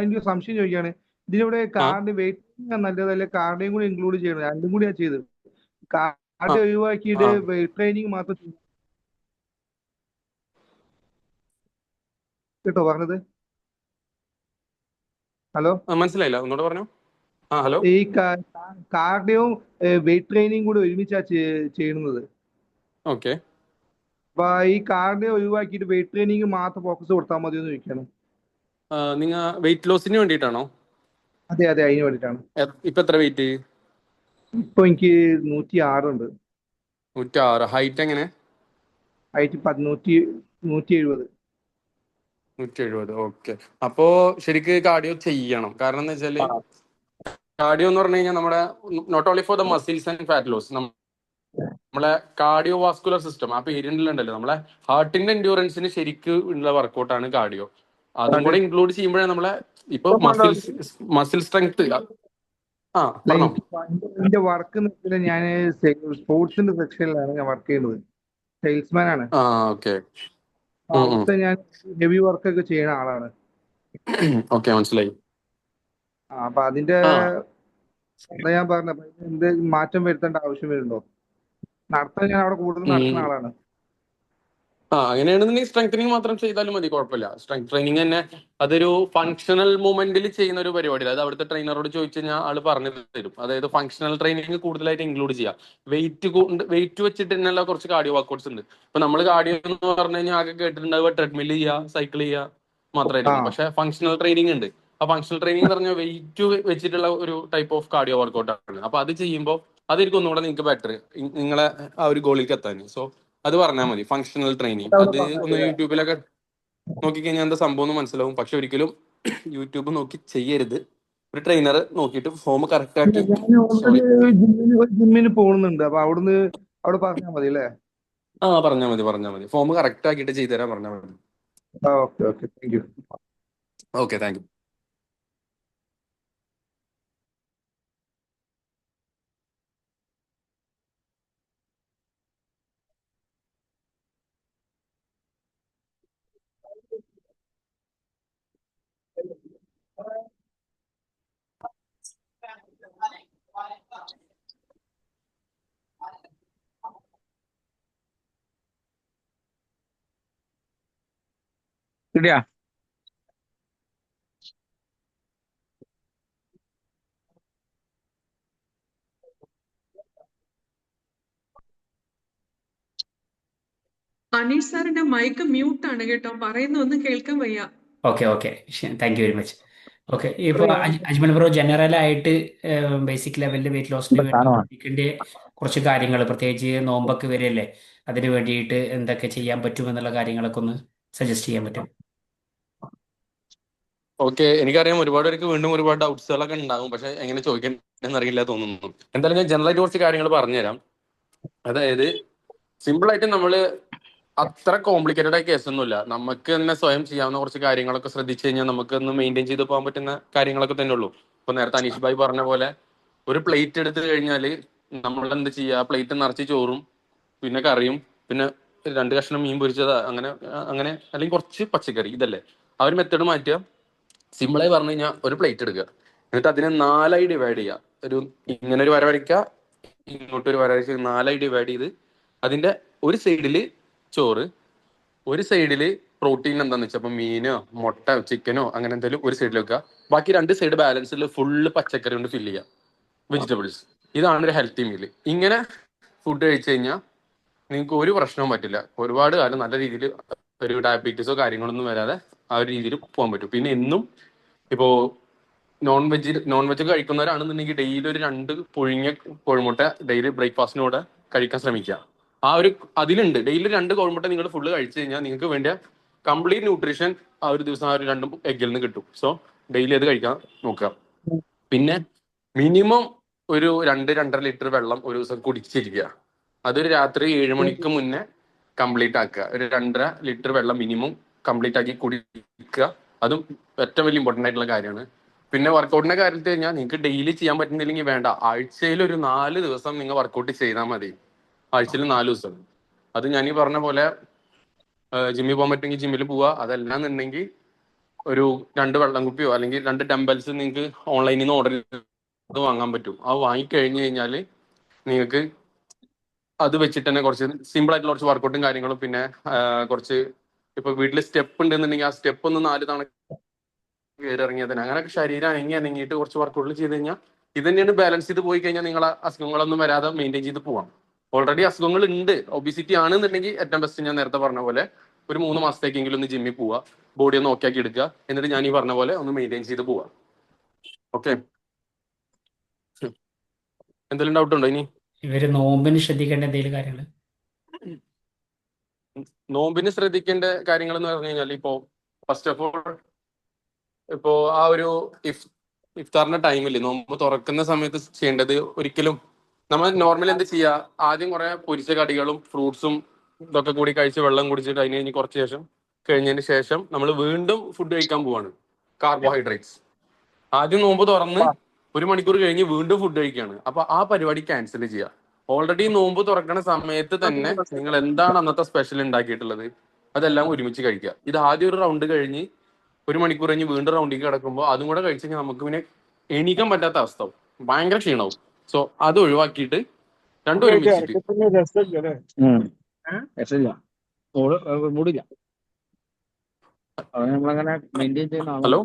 [SPEAKER 4] എനിക്ക് സംശയം ചോദിക്കുകയാണ്. ഇതിനിവിടെ
[SPEAKER 2] ആ
[SPEAKER 4] വെയിറ്റ് നല്ലതല്ലേ, കാർഡിയും കൂടി ഇൻക്ലൂഡ് ചെയ്യണം? രണ്ടും കൂടി ഞാൻ ചെയ്തത്.
[SPEAKER 2] ആ
[SPEAKER 4] കാർഡിയോ ഒഴിവാക്കിയിട്ട്
[SPEAKER 2] ആ
[SPEAKER 4] വെയിറ്റ് ട്രെയിനിങ് മാത്രം കേട്ടോ പറഞ്ഞത്? ഹലോ,
[SPEAKER 2] മനസ്സിലായില്ല, ഒന്നുകൂടെ പറഞ്ഞു. ഹലോ.
[SPEAKER 4] ഈ കാർഡിയോവും വെയിറ്റ് ട്രെയിനിങ് കൂടി ഒരുമിച്ചാ ചെയ്യുന്നത്.
[SPEAKER 2] ഓക്കെ.
[SPEAKER 4] അപ്പൊ ഈ കാർഡിയോ ഒഴിവാക്കിയിട്ട് വെയിറ്റ് ട്രെയിനിങ് മാത്രം ഫോക്കസ് കൊടുത്താൽ മതി എന്ന് ചോദിക്കാണ്.
[SPEAKER 2] നിങ്ങൾ വെയിറ്റ് ലോസിന് വേണ്ടിയിട്ടാണോ?
[SPEAKER 4] അതെ അതെ, അതിന് വേണ്ടിയിട്ടാണ്.
[SPEAKER 2] ഇപ്പൊ എത്ര വെയിറ്റ്?
[SPEAKER 4] ഇപ്പൊ എനിക്ക് 106 ഉണ്ട്.
[SPEAKER 2] 106. ഹൈറ്റ് എങ്ങനെ?
[SPEAKER 4] ഹൈറ്റ് 170.
[SPEAKER 2] 170. ഓക്കെ. അപ്പോ ശരിക്ക് കാർഡിയോ ചെയ്യണം. കാരണം എന്താ വെച്ചാല് കാർഡിയോ എന്ന് പറഞ്ഞു കഴിഞ്ഞാൽ നമ്മുടെ not only for the muscles and fat loss, നമ്മളെ കാർഡിയോ വാസ്കുലർ സിസ്റ്റം ആ പേരിലുണ്ടല്ലോ, നമ്മളെ ഹാർട്ടിന്റെ എൻഡ്യൂറൻസിന് ശരിക്ക് ഉള്ള വർക്കൗട്ടാണ് കാർഡിയോ. അതും
[SPEAKER 4] അതെ.
[SPEAKER 2] കൂടെ ഇൻക്ലൂഡ് ചെയ്യുമ്പോഴേ നമ്മളെ ഇപ്പൊ മസിൽ സ്ട്രെങ്ത്. ആ,
[SPEAKER 4] അല്ല,
[SPEAKER 2] പറഞ്ഞോ.
[SPEAKER 4] എന്റെ വർക്ക് എന്ന് വെച്ചാൽ ഞാൻ സ്പോർട്സിന്റെ സെക്ഷനിലാണ് ഞാൻ വർക്ക് ചെയ്യുന്നത്. സെയിൽസ്മാൻ ആണ്.
[SPEAKER 2] ആ, ഓക്കെ.
[SPEAKER 4] അവിടുത്തെ ഞാൻ ഹെവി വർക്ക് ഒക്കെ ചെയ്യുന്ന ആളാണ്.
[SPEAKER 2] ഓക്കെ, മനസ്സിലായി.
[SPEAKER 4] അപ്പൊ അതിന്റെ
[SPEAKER 2] ആ
[SPEAKER 4] അതാ ഞാൻ പറഞ്ഞത്, എന്ത് മാറ്റം വരുത്തേണ്ട ആവശ്യം വരുന്നുണ്ടോ? ഞാൻ അവിടെ കൂടുതൽ നടക്കുന്ന
[SPEAKER 2] ഉം.
[SPEAKER 4] ആളാണ്.
[SPEAKER 2] അങ്ങനെയാണെന്നുണ്ടെങ്കിൽ സ്ട്രെങ്തനിങ് മാത്രം ചെയ്താലും മതി, കുഴപ്പമില്ല. സ്ട്രെങ്ത് ട്രെയിനിങ് തന്നെ അതൊരു ഫങ്ഷണൽ മൂവ്മെന്റിൽ ചെയ്യുന്ന ഒരു പരിപാടി. അതായത് അവിടുത്തെ ട്രെയിനറോട് ചോദിച്ചു കഴിഞ്ഞാൽ ആള് പറഞ്ഞു തരും. അതായത് ഫങ്ഷണൽ ട്രെയിനിങ് കൂടുതലായിട്ട് ഇൻക്ലൂഡ് ചെയ്യാം. വെയിറ്റ് വെച്ചിട്ട് തന്നെയുള്ള കുറച്ച് കാർഡിയോ വർക്കൗട്ട്സ് ഉണ്ട്. ഇപ്പൊ നമ്മൾ കാർഡിയോ എന്ന് പറഞ്ഞു കഴിഞ്ഞാൽ ആകെ കേട്ടിട്ടുണ്ടാവുക ട്രെഡ്മിൽ ചെയ്യുക, സൈക്കിൾ ചെയ്യുക
[SPEAKER 4] ആ
[SPEAKER 2] മാത്രമായിരിക്കും. പക്ഷെ ഫങ്ഷണൽ ട്രെയിനിങ് ഉണ്ട്. ആ ഫങ്ഷണൽ ട്രെയിനിങ് എന്ന് പറഞ്ഞാൽ വെയിറ്റ് വെച്ചിട്ടുള്ള ഒരു ടൈപ്പ് ഓഫ് കാർഡിയോ വർക്കൗട്ട് ആണ്. അപ്പൊ അത് ചെയ്യുമ്പോൾ അതായിരിക്കും ഒന്നുകൂടെ നിങ്ങൾക്ക് ബെറ്റർ നിങ്ങളെ ആ ഒരു ഗോളിലേക്ക് എത്താൻ. സോ അത് പറഞ്ഞാൽ മതി, ഫങ്ഷണൽ ട്രെയിനിങ്.
[SPEAKER 4] അവിടെ
[SPEAKER 2] അത് ഒന്ന്
[SPEAKER 4] പറഞ്ഞല്ലേ?
[SPEAKER 2] യൂട്യൂബിലൊക്കെ നോക്കിക്കഴിഞ്ഞാൽ എന്താ സംഭവം എന്ന് മനസ്സിലാവും. പക്ഷെ ഒരിക്കലും യൂട്യൂബ് നോക്കി ചെയ്യരുത്. ഒരു ട്രെയിനർ നോക്കിയിട്ട് ഫോം കറക്റ്റ് ആക്കി.
[SPEAKER 4] ഞാൻ ഓൾറെഡി
[SPEAKER 2] സോറി.
[SPEAKER 4] ജിമ്മിന് പോകുന്നുണ്ട്. അപ്പൊ അവിടെ പറഞ്ഞാൽ മതി അല്ലേ?
[SPEAKER 2] പറഞ്ഞാൽ മതി. ഫോം കറക്റ്റ് ആക്കിയിട്ട് ചെയ്തു തരാൻ പറഞ്ഞാൽ മതി.
[SPEAKER 4] Okay okay, thank you.
[SPEAKER 2] Okay, thank U.
[SPEAKER 4] ശരിയാ.
[SPEAKER 3] അനീഷ് സാറിന്റെ മൈക്ക് മ്യൂട്ടാണ് കേട്ടോ, പറയുന്ന ഒന്നും കേൾക്കാൻ വയ്യ.
[SPEAKER 1] Okay okay, thank you very much. Okay, ഇപ്പോൾ
[SPEAKER 3] പറയൂ.
[SPEAKER 1] അജ്മൽ ബ്രോ ജനറലായിട്ട് ബേസിക് ലെവലിൽ വെയിറ്റ് ലോസിന് വേണ്ടി ശ്രദ്ധിക്കേണ്ട കുറച്ച് കാര്യങ്ങൾ, പ്രത്യേകിച്ച് നോമ്പൊക്കെ വരികയല്ലേ, അതിന് വേണ്ടിയിട്ട് എന്തൊക്കെ ചെയ്യാൻ പറ്റുമെന്നുള്ള കാര്യങ്ങളൊക്കെ ഒന്ന് സജസ്റ്റ് ചെയ്യാൻ പറ്റും?
[SPEAKER 2] ഓക്കെ, എനിക്കറിയാം ഒരുപാട് പേർക്ക് വീണ്ടും ഒരുപാട് ഡൗട്ട്സുകളൊക്കെ ഉണ്ടാകും, പക്ഷെ എങ്ങനെ ചോദിക്കണമെന്ന് അറിയില്ല തോന്നുന്നു. എന്തായാലും ഞാൻ ജനറലായിട്ട് കുറച്ച് കാര്യങ്ങൾ പറഞ്ഞുതരാം. അതായത് സിമ്പിൾ ആയിട്ട് നമ്മള് അത്ര കോംപ്ലിക്കേറ്റഡ് ആയ കേസൊന്നുമില്ല. നമുക്ക് തന്നെ സ്വയം ചെയ്യാവുന്ന കുറച്ച് കാര്യങ്ങളൊക്കെ ശ്രദ്ധിച്ചു കഴിഞ്ഞാൽ നമുക്ക് ഒന്ന് മെയിൻറ്റെയിൻ ചെയ്ത് പോകാൻ പറ്റുന്ന കാര്യങ്ങളൊക്കെ തന്നെ ഉള്ളൂ. ഇപ്പൊ നേരത്തെ അനീഷ് ഭായി പറഞ്ഞ പോലെ ഒരു പ്ലേറ്റ് എടുത്തു കഴിഞ്ഞാല് നമ്മൾ എന്ത് ചെയ്യുക, പ്ലേറ്റ് നിറച്ച് ചോറും പിന്നെ കറിയും പിന്നെ 2 കഷ്ണം മീൻ പൊരിച്ചതാ അങ്ങനെ അങ്ങനെ അല്ലെങ്കിൽ കുറച്ച് പച്ചക്കറി, ഇതല്ലേ ആ ഒരു മെത്തേഡ് മാറ്റുക. സിമ്പിളായി പറഞ്ഞു കഴിഞ്ഞാൽ ഒരു പ്ലേറ്റ് എടുക്കുക, എന്നിട്ട് അതിനെ 4ആയി ഡിവൈഡ് ചെയ്യുക. ഒരു ഇങ്ങനെ ഒരു വര വരയ്ക്കുക, ഇങ്ങോട്ടൊരു വര വരച്ച് 4ആയി ഡിവൈഡ് ചെയ്ത് അതിന്റെ ഒരു സൈഡില് ചോറ്, ഒരു സൈഡില് പ്രോട്ടീൻ എന്താന്ന് വെച്ചാൽ ഇപ്പൊ മീനോ മുട്ട ചിക്കനോ അങ്ങനെ എന്തെങ്കിലും ഒരു സൈഡിൽ വെക്കുക. ബാക്കി 2 സൈഡ് ബാലൻസിൽ ഫുള്ള് പച്ചക്കറി കൊണ്ട് ഫില്ല് ചെയ്യുക, വെജിറ്റബിൾസ്. ഇതാണ് ഒരു ഹെൽത്തി മീല്. ഇങ്ങനെ ഫുഡ് കഴിച്ചു കഴിഞ്ഞാൽ നിങ്ങൾക്ക് ഒരു പ്രശ്നവും പറ്റില്ല. ഒരുപാട് കാലം നല്ല രീതിയിൽ ഒരു ഡയബറ്റീസോ കാര്യങ്ങളൊന്നും വരാതെ ആ ഒരു രീതിയിൽ പോകാൻ പറ്റും. പിന്നെ എന്നും ഇപ്പോ നോൺ വെജ് കഴിക്കുന്നവരാണെന്നുണ്ടെങ്കിൽ ഡെയിലി ഒരു 2 പുഴുങ്ങിയ കോഴിമുട്ട ഡെയിലി ബ്രേക്ക്ഫാസ്റ്റിനോടെ കഴിക്കാൻ ശ്രമിക്കുക. ആ ഒരു അതിലുണ്ട് ഡെയിലി 2 കോഴിമുട്ട നിങ്ങൾ ഫുള്ള് കഴിച്ചു കഴിഞ്ഞാൽ നിങ്ങൾക്ക് വേണ്ട കംപ്ലീറ്റ് ന്യൂട്രീഷൻ ആ ഒരു ദിവസം ആ ഒരു 2 എഗ്ഗിൽ നിന്ന് കിട്ടും. സോ ഡെയിലി അത് കഴിക്കാൻ നോക്കുക. പിന്നെ മിനിമം ഒരു 2-2.5 ലിറ്റർ വെള്ളം ഒരു ദിവസം കുടിച്ചിരിക്കുക. അതൊരു രാത്രി 7 മണിക്ക് മുന്നേ കംപ്ലീറ്റ് ആക്കുക. ഒരു 2.5 ലിറ്റർ വെള്ളം മിനിമം കംപ്ലീറ്റ് ആക്കി കുടിക്കുക. അതും ഏറ്റവും വലിയ ഇമ്പോർട്ടൻ്റ് ആയിട്ടുള്ള കാര്യമാണ്. പിന്നെ വർക്കൗട്ടിന്റെ കാര്യത്തിൽ കഴിഞ്ഞാൽ നിങ്ങൾക്ക് ഡെയിലി ചെയ്യാൻ പറ്റുന്നില്ലെങ്കിൽ വേണ്ട, ആഴ്ചയിൽ ഒരു 4 ദിവസം നിങ്ങൾ വർക്കൗട്ട് ചെയ്താൽ മതി. ആഴ്ചയിൽ 4 ദിവസം. അത് ഞാൻ ഈ പറഞ്ഞ പോലെ ജിമ്മിൽ പോകാൻ പറ്റുമെങ്കിൽ ജിമ്മിൽ പോവുക. അതല്ലാന്നുണ്ടെങ്കിൽ ഒരു 2 വെള്ളം കുപ്പിയോ അല്ലെങ്കിൽ 2 ഡംബൽസ് നിങ്ങൾക്ക് ഓൺലൈനിൽ നിന്ന് ഓർഡർ ചെയ്ത് വാങ്ങാൻ പറ്റും. അത് വാങ്ങിക്കഴിഞ്ഞു കഴിഞ്ഞാൽ നിങ്ങൾക്ക് അത് വെച്ചിട്ട് തന്നെ കുറച്ച് സിമ്പിൾ ആയിട്ടുള്ള കുറച്ച് വർക്കൗട്ടും കാര്യങ്ങളും പിന്നെ കുറച്ച് ഇപ്പൊ വീട്ടിൽ സ്റ്റെപ്പ് ഉണ്ടെന്നുണ്ടെങ്കിൽ ആ സ്റ്റെപ്പ് ഒന്ന് 4 തവണ കയറി ഇറങ്ങിയാൽ തന്നെ അങ്ങനെയൊക്കെ ശരീരം അനങ്ങിയിട്ട് കുറച്ച് വർക്കൗട്ടിൽ ചെയ്ത് കഴിഞ്ഞാൽ ഇത് തന്നെയാണ് ബാലൻസ് ചെയ്ത് പോയി കഴിഞ്ഞാൽ നിങ്ങളെ അസുഖങ്ങളൊന്നും വരാതെ മെയിൻറ്റെയിൻ ചെയ്ത് പോവാം. ഓൾറെഡി അസുഖങ്ങൾ ഉണ്ട്, ഒബിസിറ്റി ആണെന്നുണ്ടെങ്കിൽ ഏറ്റവും ബെസ്റ്റ് ഞാൻ നേരത്തെ പറഞ്ഞ പോലെ ഒരു 3 മാസത്തേക്കെങ്കിലും ഒന്ന് ജിമ്മിൽ പോവുക, ബോഡി ഒന്ന് ഓക്കെ ആക്കി എടുക്കുക, എന്നിട്ട് ഞാൻ ഈ പറഞ്ഞ പോലെ ഒന്ന് മെയിൻറ്റെയിൻ ചെയ്ത് പോവുക. ഓക്കെ, എന്തെങ്കിലും ഡൗട്ട് ഉണ്ടോ? ഇനി
[SPEAKER 1] ഇവര് നോമ്പിന് ശ്രദ്ധിക്കേണ്ട എന്തെങ്കിലും കാര്യങ്ങൾ?
[SPEAKER 2] നോമ്പിന് ശ്രദ്ധിക്കേണ്ട കാര്യങ്ങൾ എന്ന് പറഞ്ഞു കഴിഞ്ഞാൽ ഇപ്പോ ഫസ്റ്റ് ഓഫ് ഓൾ ഇപ്പോ ആ ഒരു ഇഫ്താറിന്റെ ടൈമിൽ നോമ്പ് തുറക്കുന്ന സമയത്ത് ചെയ്യേണ്ടത്, ഒരിക്കലും നമ്മൾ നോർമലി എന്ത് ചെയ്യുക, ആദ്യം കുറെ പൊരിച്ച കടികളും ഫ്രൂട്ട്സും ഇതൊക്കെ കൂടി കഴിച്ച് വെള്ളം കുടിച്ചിട്ട് അതിന് കഴിഞ്ഞ് കുറച്ച് ശേഷം കഴിഞ്ഞതിന് ശേഷം നമ്മൾ വീണ്ടും ഫുഡ് കഴിക്കാൻ പോവാണ്, കാർബോഹൈഡ്രേറ്റ്സ്. ആദ്യം നോമ്പ് തുറന്ന് 1 മണിക്കൂർ കഴിഞ്ഞ് വീണ്ടും ഫുഡ് കഴിക്കുകയാണ്. അപ്പൊ ആ പരിപാടി ക്യാൻസൽ ചെയ്യുക. ഓൾറെഡി നോമ്പ് തുറക്കുന്ന സമയത്ത് തന്നെ നിങ്ങൾ എന്താണ് അന്നത്തെ സ്പെഷ്യൽ ഉണ്ടാക്കിയിട്ടുള്ളത് അതെല്ലാം ഒരുമിച്ച് കഴിക്കുക. ഇത് ആദ്യം ഒരു റൗണ്ട് കഴിഞ്ഞ് 1 മണിക്കൂർ കഴിഞ്ഞ് വീണ്ടും റൗണ്ടിലേക്ക് കിടക്കുമ്പോൾ അതും കൂടെ കഴിച്ചു കഴിഞ്ഞാൽ നമുക്ക് പിന്നെ എണീക്കാൻ പറ്റാത്ത അവസ്ഥ ആവും, ഭയങ്കര ക്ഷീണവും. സോ അത് ഒഴിവാക്കിയിട്ട് രണ്ടും ഒരുമിച്ചിട്ട്. ഹലോ,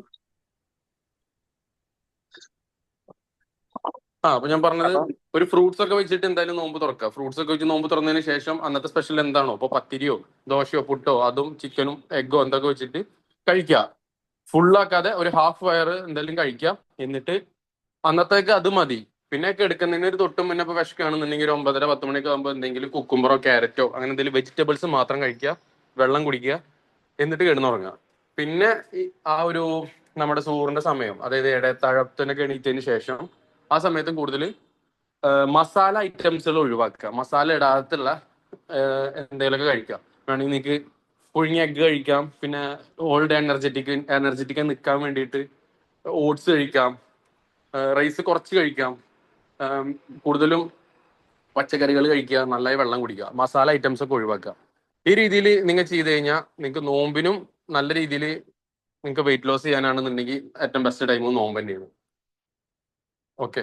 [SPEAKER 2] അപ്പൊ ഞാൻ പറഞ്ഞത് ഒരു ഫ്രൂട്ട്സ് ഒക്കെ വെച്ചിട്ട് എന്തായാലും നോമ്പ് തുറക്കുക. ഫ്രൂട്ട്സ് ഒക്കെ വെച്ച് നോമ്പ് തുറന്നതിന് ശേഷം അന്നത്തെ സ്പെഷ്യൽ എന്താണോ, ഇപ്പൊ പത്തിരിയോ ദോശയോ പുട്ടോ അതും ചിക്കനും എഗ്ഗോ എന്തൊക്കെ വെച്ചിട്ട് കഴിക്കുക. ഫുള്ളാക്കാതെ ഒരു ഹാഫ് വയർ എന്തായാലും കഴിക്കുക. എന്നിട്ട് അന്നത്തേക്ക് അത് മതി. പിന്നെ ഒക്കെ എടുക്കുന്നതിന് ഒരു തൊട്ട് മുന്നേ ഇപ്പൊ വിശക്കുകയാണെന്നുണ്ടെങ്കിൽ ഒരു 9:30-10 മണിയൊക്കെ ആകുമ്പോൾ എന്തെങ്കിലും കുക്കുംബറോ ക്യാരറ്റോ അങ്ങനെ എന്തെങ്കിലും വെജിറ്റബിൾസ് മാത്രം കഴിക്കുക, വെള്ളം കുടിക്കുക, എന്നിട്ട് കിടന്നുറങ്ങുക. പിന്നെ ആ ഒരു നമ്മുടെ സൂറിന്റെ സമയം, അതായത് ഇടത്താഴത്തിനൊക്കെ എണീറ്റതിന് ശേഷം ആ സമയത്ത് കൂടുതൽ മസാല ഐറ്റംസുകൾ ഒഴിവാക്കുക. മസാല ഇടാത്തുള്ള എന്തെങ്കിലുമൊക്കെ കഴിക്കാം. വേണമെങ്കിൽ നിങ്ങൾക്ക് പുഴുങ്ങിയ എഗ്ഗ് കഴിക്കാം. പിന്നെ ഓൾഡ് എനർജറ്റിക് നിൽക്കാൻ വേണ്ടിയിട്ട് ഓട്സ് കഴിക്കാം, റൈസ് കുറച്ച് കഴിക്കാം, കൂടുതലും പച്ചക്കറികൾ കഴിക്കുക, നന്നായി വെള്ളം കുടിക്കുക, മസാല ഐറ്റംസ് ഒക്കെ ഒഴിവാക്കുക. ഈ രീതിയിൽ നിങ്ങൾ ചെയ്ത് കഴിഞ്ഞാൽ നിങ്ങൾക്ക് നോമ്പിനും നല്ല രീതിയിൽ നിങ്ങൾക്ക് വെയിറ്റ് ലോസ് ചെയ്യാനാണെന്നുണ്ടെങ്കിൽ ഏറ്റവും ബെസ്റ്റ് ടൈം നോമ്പ് തന്നെയാണ്. ഓക്കെ,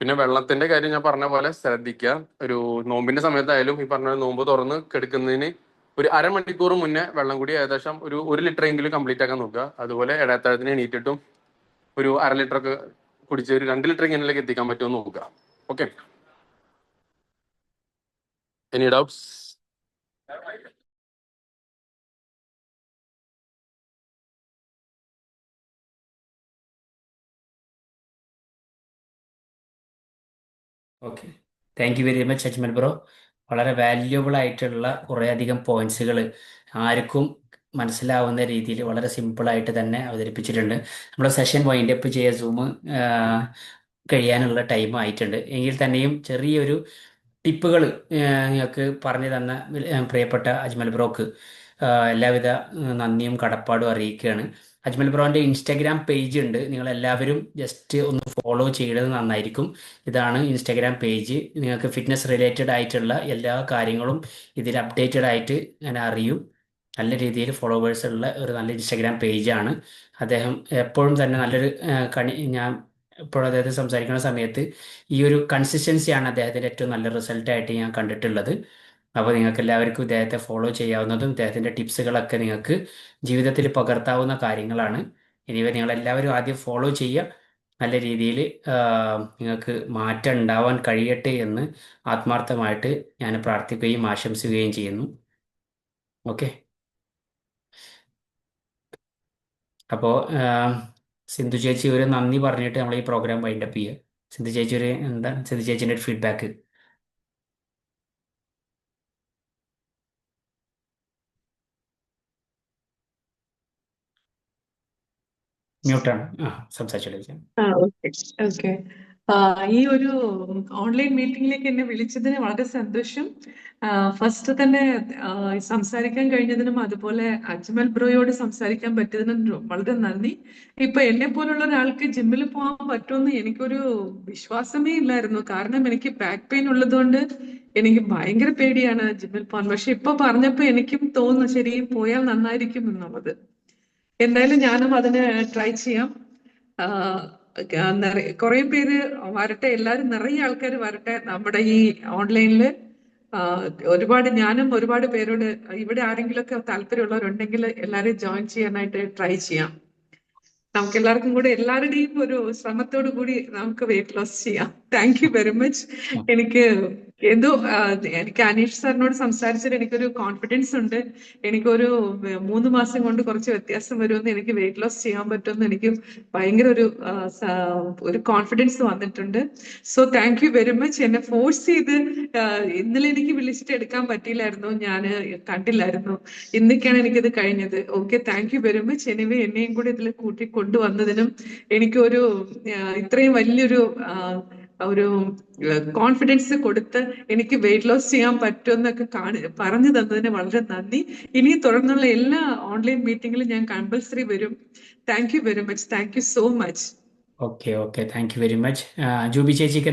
[SPEAKER 2] പിന്നെ വെള്ളത്തിന്റെ കാര്യം ഞാൻ പറഞ്ഞ പോലെ ശ്രദ്ധിക്കുക. ഒരു നോമ്പിന്റെ സമയത്തായാലും ഈ പറഞ്ഞ നോമ്പ് തുറന്ന് കെടുക്കുന്നതിന് ഒരു അരമണിക്കൂർ മുന്നേ വെള്ളം കൂടി ഏകദേശം ഒരു ലിറ്റർ എങ്കിലും കംപ്ലീറ്റ് ആക്കാൻ നോക്കുക. അതുപോലെ ഇടത്താഴത്തിന് എണീറ്റിട്ടും ഒരു 1/2 ലിറ്റർ ഒക്കെ കുടിച്ച് ഒരു 2 ലിറ്റർ ഇങ്ങനെയൊക്കെ എത്തിക്കാൻ പറ്റുമെന്ന് നോക്കുക. Okay, any doubts?
[SPEAKER 1] Okay, thank you very much Ajmal bro. വളരെ വാല്യുബിൾ ആയിട്ടുള്ള കുറേയധികം പോയിന്റ്സുകൾ ആർക്കും മനസ്സിലാവുന്ന രീതിയിൽ വളരെ സിമ്പിളായിട്ട് തന്നെ അവതരിപ്പിച്ചിട്ടുണ്ട്. നമ്മുടെ സെഷൻ വൈൻഡ് അപ്പ് ചെയ്യാൻ സൂം കഴിയാനുള്ള ടൈം ആയിട്ടുണ്ട്. എങ്കിൽ തന്നെയും ചെറിയൊരു ടിപ്പുകൾ നിങ്ങൾക്ക് പറഞ്ഞു തന്ന പ്രിയപ്പെട്ട അജ്മൽ ബ്രോക്ക് എല്ലാവിധ നന്ദിയും കടപ്പാടും അറിയിക്കുകയാണ്. അജ്മൽ ബ്രോന്റെ ഇൻസ്റ്റാഗ്രാം പേജ് ഉണ്ട്, നിങ്ങൾ എല്ലാവരും ജസ്റ്റ് ഒന്ന് ഫോളോ ചെയ്തത് നന്നായിരിക്കും. ഇതാണ് ഇൻസ്റ്റാഗ്രാം പേജ്. നിങ്ങൾക്ക് ഫിറ്റ്നസ് റിലേറ്റഡ് ആയിട്ടുള്ള എല്ലാ കാര്യങ്ങളും ഇതിൽ അപ്ഡേറ്റഡ് ആയിട്ട് ഞാൻ അറിയും. നല്ല രീതിയിൽ ഫോളോവേഴ്സ് ഉള്ള ഒരു നല്ല ഇൻസ്റ്റാഗ്രാം പേജാണ്. അദ്ദേഹം എപ്പോഴും തന്നെ നല്ലൊരു ഞാൻ എപ്പോഴും അദ്ദേഹത്തെ സംസാരിക്കുന്ന സമയത്ത് ഈ ഒരു കൺസിസ്റ്റൻസിയാണ് അദ്ദേഹത്തിൻ്റെ ഏറ്റവും നല്ല റിസൾട്ടായിട്ട് ഞാൻ കണ്ടിട്ടുള്ളത്. അപ്പോൾ നിങ്ങൾക്ക് എല്ലാവർക്കും ഇദ്ദേഹത്തെ ഫോളോ ചെയ്യാവുന്നതും ഇദ്ദേഹത്തിൻ്റെ ടിപ്സുകളൊക്കെ നിങ്ങൾക്ക് ജീവിതത്തിൽ പകർത്താവുന്ന കാര്യങ്ങളാണ്. ഇനിവ നിങ്ങളെല്ലാവരും ആദ്യം ഫോളോ ചെയ്യുക. നല്ല രീതിയിൽ നിങ്ങൾക്ക് മാറ്റം ഉണ്ടാവാൻ കഴിയട്ടെ എന്ന് ആത്മാർത്ഥമായിട്ട് ഞാൻ പ്രാർത്ഥിക്കുകയും ആശംസിക്കുകയും ചെയ്യുന്നു. ഓക്കെ, അപ്പോൾ സിന്ധു ചേച്ചി ഒരു നന്ദി പറഞ്ഞിട്ട് നമ്മൾ ഈ പ്രോഗ്രാം വൈൻഡ് അപ്പ് ചെയ്യുക. സിന്ധു ചേച്ചി സിന്ധു ചേച്ചിൻ്റെ ഒരു ഫീഡ്ബാക്ക്. മ്യൂട്ടാണ്. സംസാരിച്ചോളൂ.
[SPEAKER 3] Okay okay. ഈ ഒരു ഓൺലൈൻ മീറ്റിംഗിലേക്ക് എന്നെ വിളിച്ചതിന് വളരെ സന്തോഷം. ഫസ്റ്റ് തന്നെ സംസാരിക്കാൻ കഴിഞ്ഞതിനും അതുപോലെ അജ്മൽ ബ്രോയോട് സംസാരിക്കാൻ പറ്റിയതിനും വളരെ നന്ദി. ഇപ്പൊ എന്നെ പോലുള്ള ഒരാൾക്ക് ജിമ്മിൽ പോകാൻ പറ്റുമെന്ന് എനിക്കൊരു വിശ്വാസമേ ഇല്ലായിരുന്നു. കാരണം എനിക്ക് ബാക്ക് പെയിൻ ഉള്ളതുകൊണ്ട് എനിക്ക് ഭയങ്കര പേടിയാണ് ജിമ്മിൽ പോകാൻ. പക്ഷെ ഇപ്പൊ പറഞ്ഞപ്പോ എനിക്കും തോന്നുന്നു ശരി പോയാൽ നന്നായിരിക്കും എന്നുള്ളത്. എന്തായാലും ഞാനും അതിന് ട്രൈ ചെയ്യാം. കുറെ പേര് വരട്ടെ, എല്ലാരും നിറയെ ആൾക്കാർ വരട്ടെ നമ്മുടെ ഈ ഓൺലൈനില്. ഞാനും ഒരുപാട് പേരോട് ഇവിടെ ആരെങ്കിലുമൊക്കെ താല്പര്യമുള്ളവരുണ്ടെങ്കിൽ എല്ലാരും ജോയിൻ ചെയ്യാനായിട്ട് ട്രൈ ചെയ്യാം. നമുക്ക് എല്ലാവർക്കും കൂടെ എല്ലാവരുടെയും ഒരു ശ്രമത്തോടു കൂടി നമുക്ക് വെയിറ്റ് ലോസ് ചെയ്യാം. Thank you very much. എനിക്ക് എനിക്ക് അനീഷ് സാറിനോട് സംസാരിച്ചിട്ട് എനിക്കൊരു കോൺഫിഡൻസ് ഉണ്ട്. എനിക്കൊരു 3 മാസം കൊണ്ട് കുറച്ച് വ്യത്യാസം വരുമെന്ന്, എനിക്ക് വെയിറ്റ് ലോസ് ചെയ്യാൻ പറ്റുമെന്ന് എനിക്ക് ഭയങ്കര ഒരു കോൺഫിഡൻസ് വന്നിട്ടുണ്ട്. So thank you very much. എന്നെ ഫോഴ്സ് ചെയ്ത് ഇന്നലെ എനിക്ക് വിളിച്ചിട്ട് എടുക്കാൻ പറ്റിയില്ലായിരുന്നു, ഞാൻ കണ്ടില്ലായിരുന്നു. ഇന്നൊക്കെയാണ് എനിക്കിത് കഴിഞ്ഞത്. Okay, thank you very much. Anyway എന്നെയും കൂടി ഇതിൽ കൂട്ടി കൊണ്ടുവന്നതിനും എനിക്കൊരു ഇത്രയും വലിയൊരു ഒരു കോൺഫിഡൻസ് കൊടുത്ത് എനിക്ക് വെയിറ്റ് ലോസ് ചെയ്യാൻ പറ്റുമെന്നൊക്കെ പറഞ്ഞു തന്നതിന് വളരെ നന്ദി. ഇനി തുടർന്നുള്ള എല്ലാ ഓൺലൈൻ മീറ്റിംഗിലും ഞാൻ കമ്പൽസറി വരും. Thank you very much. Thank you so much.
[SPEAKER 1] Okay, thank you very much. Jubi ചേച്ചിക്ക്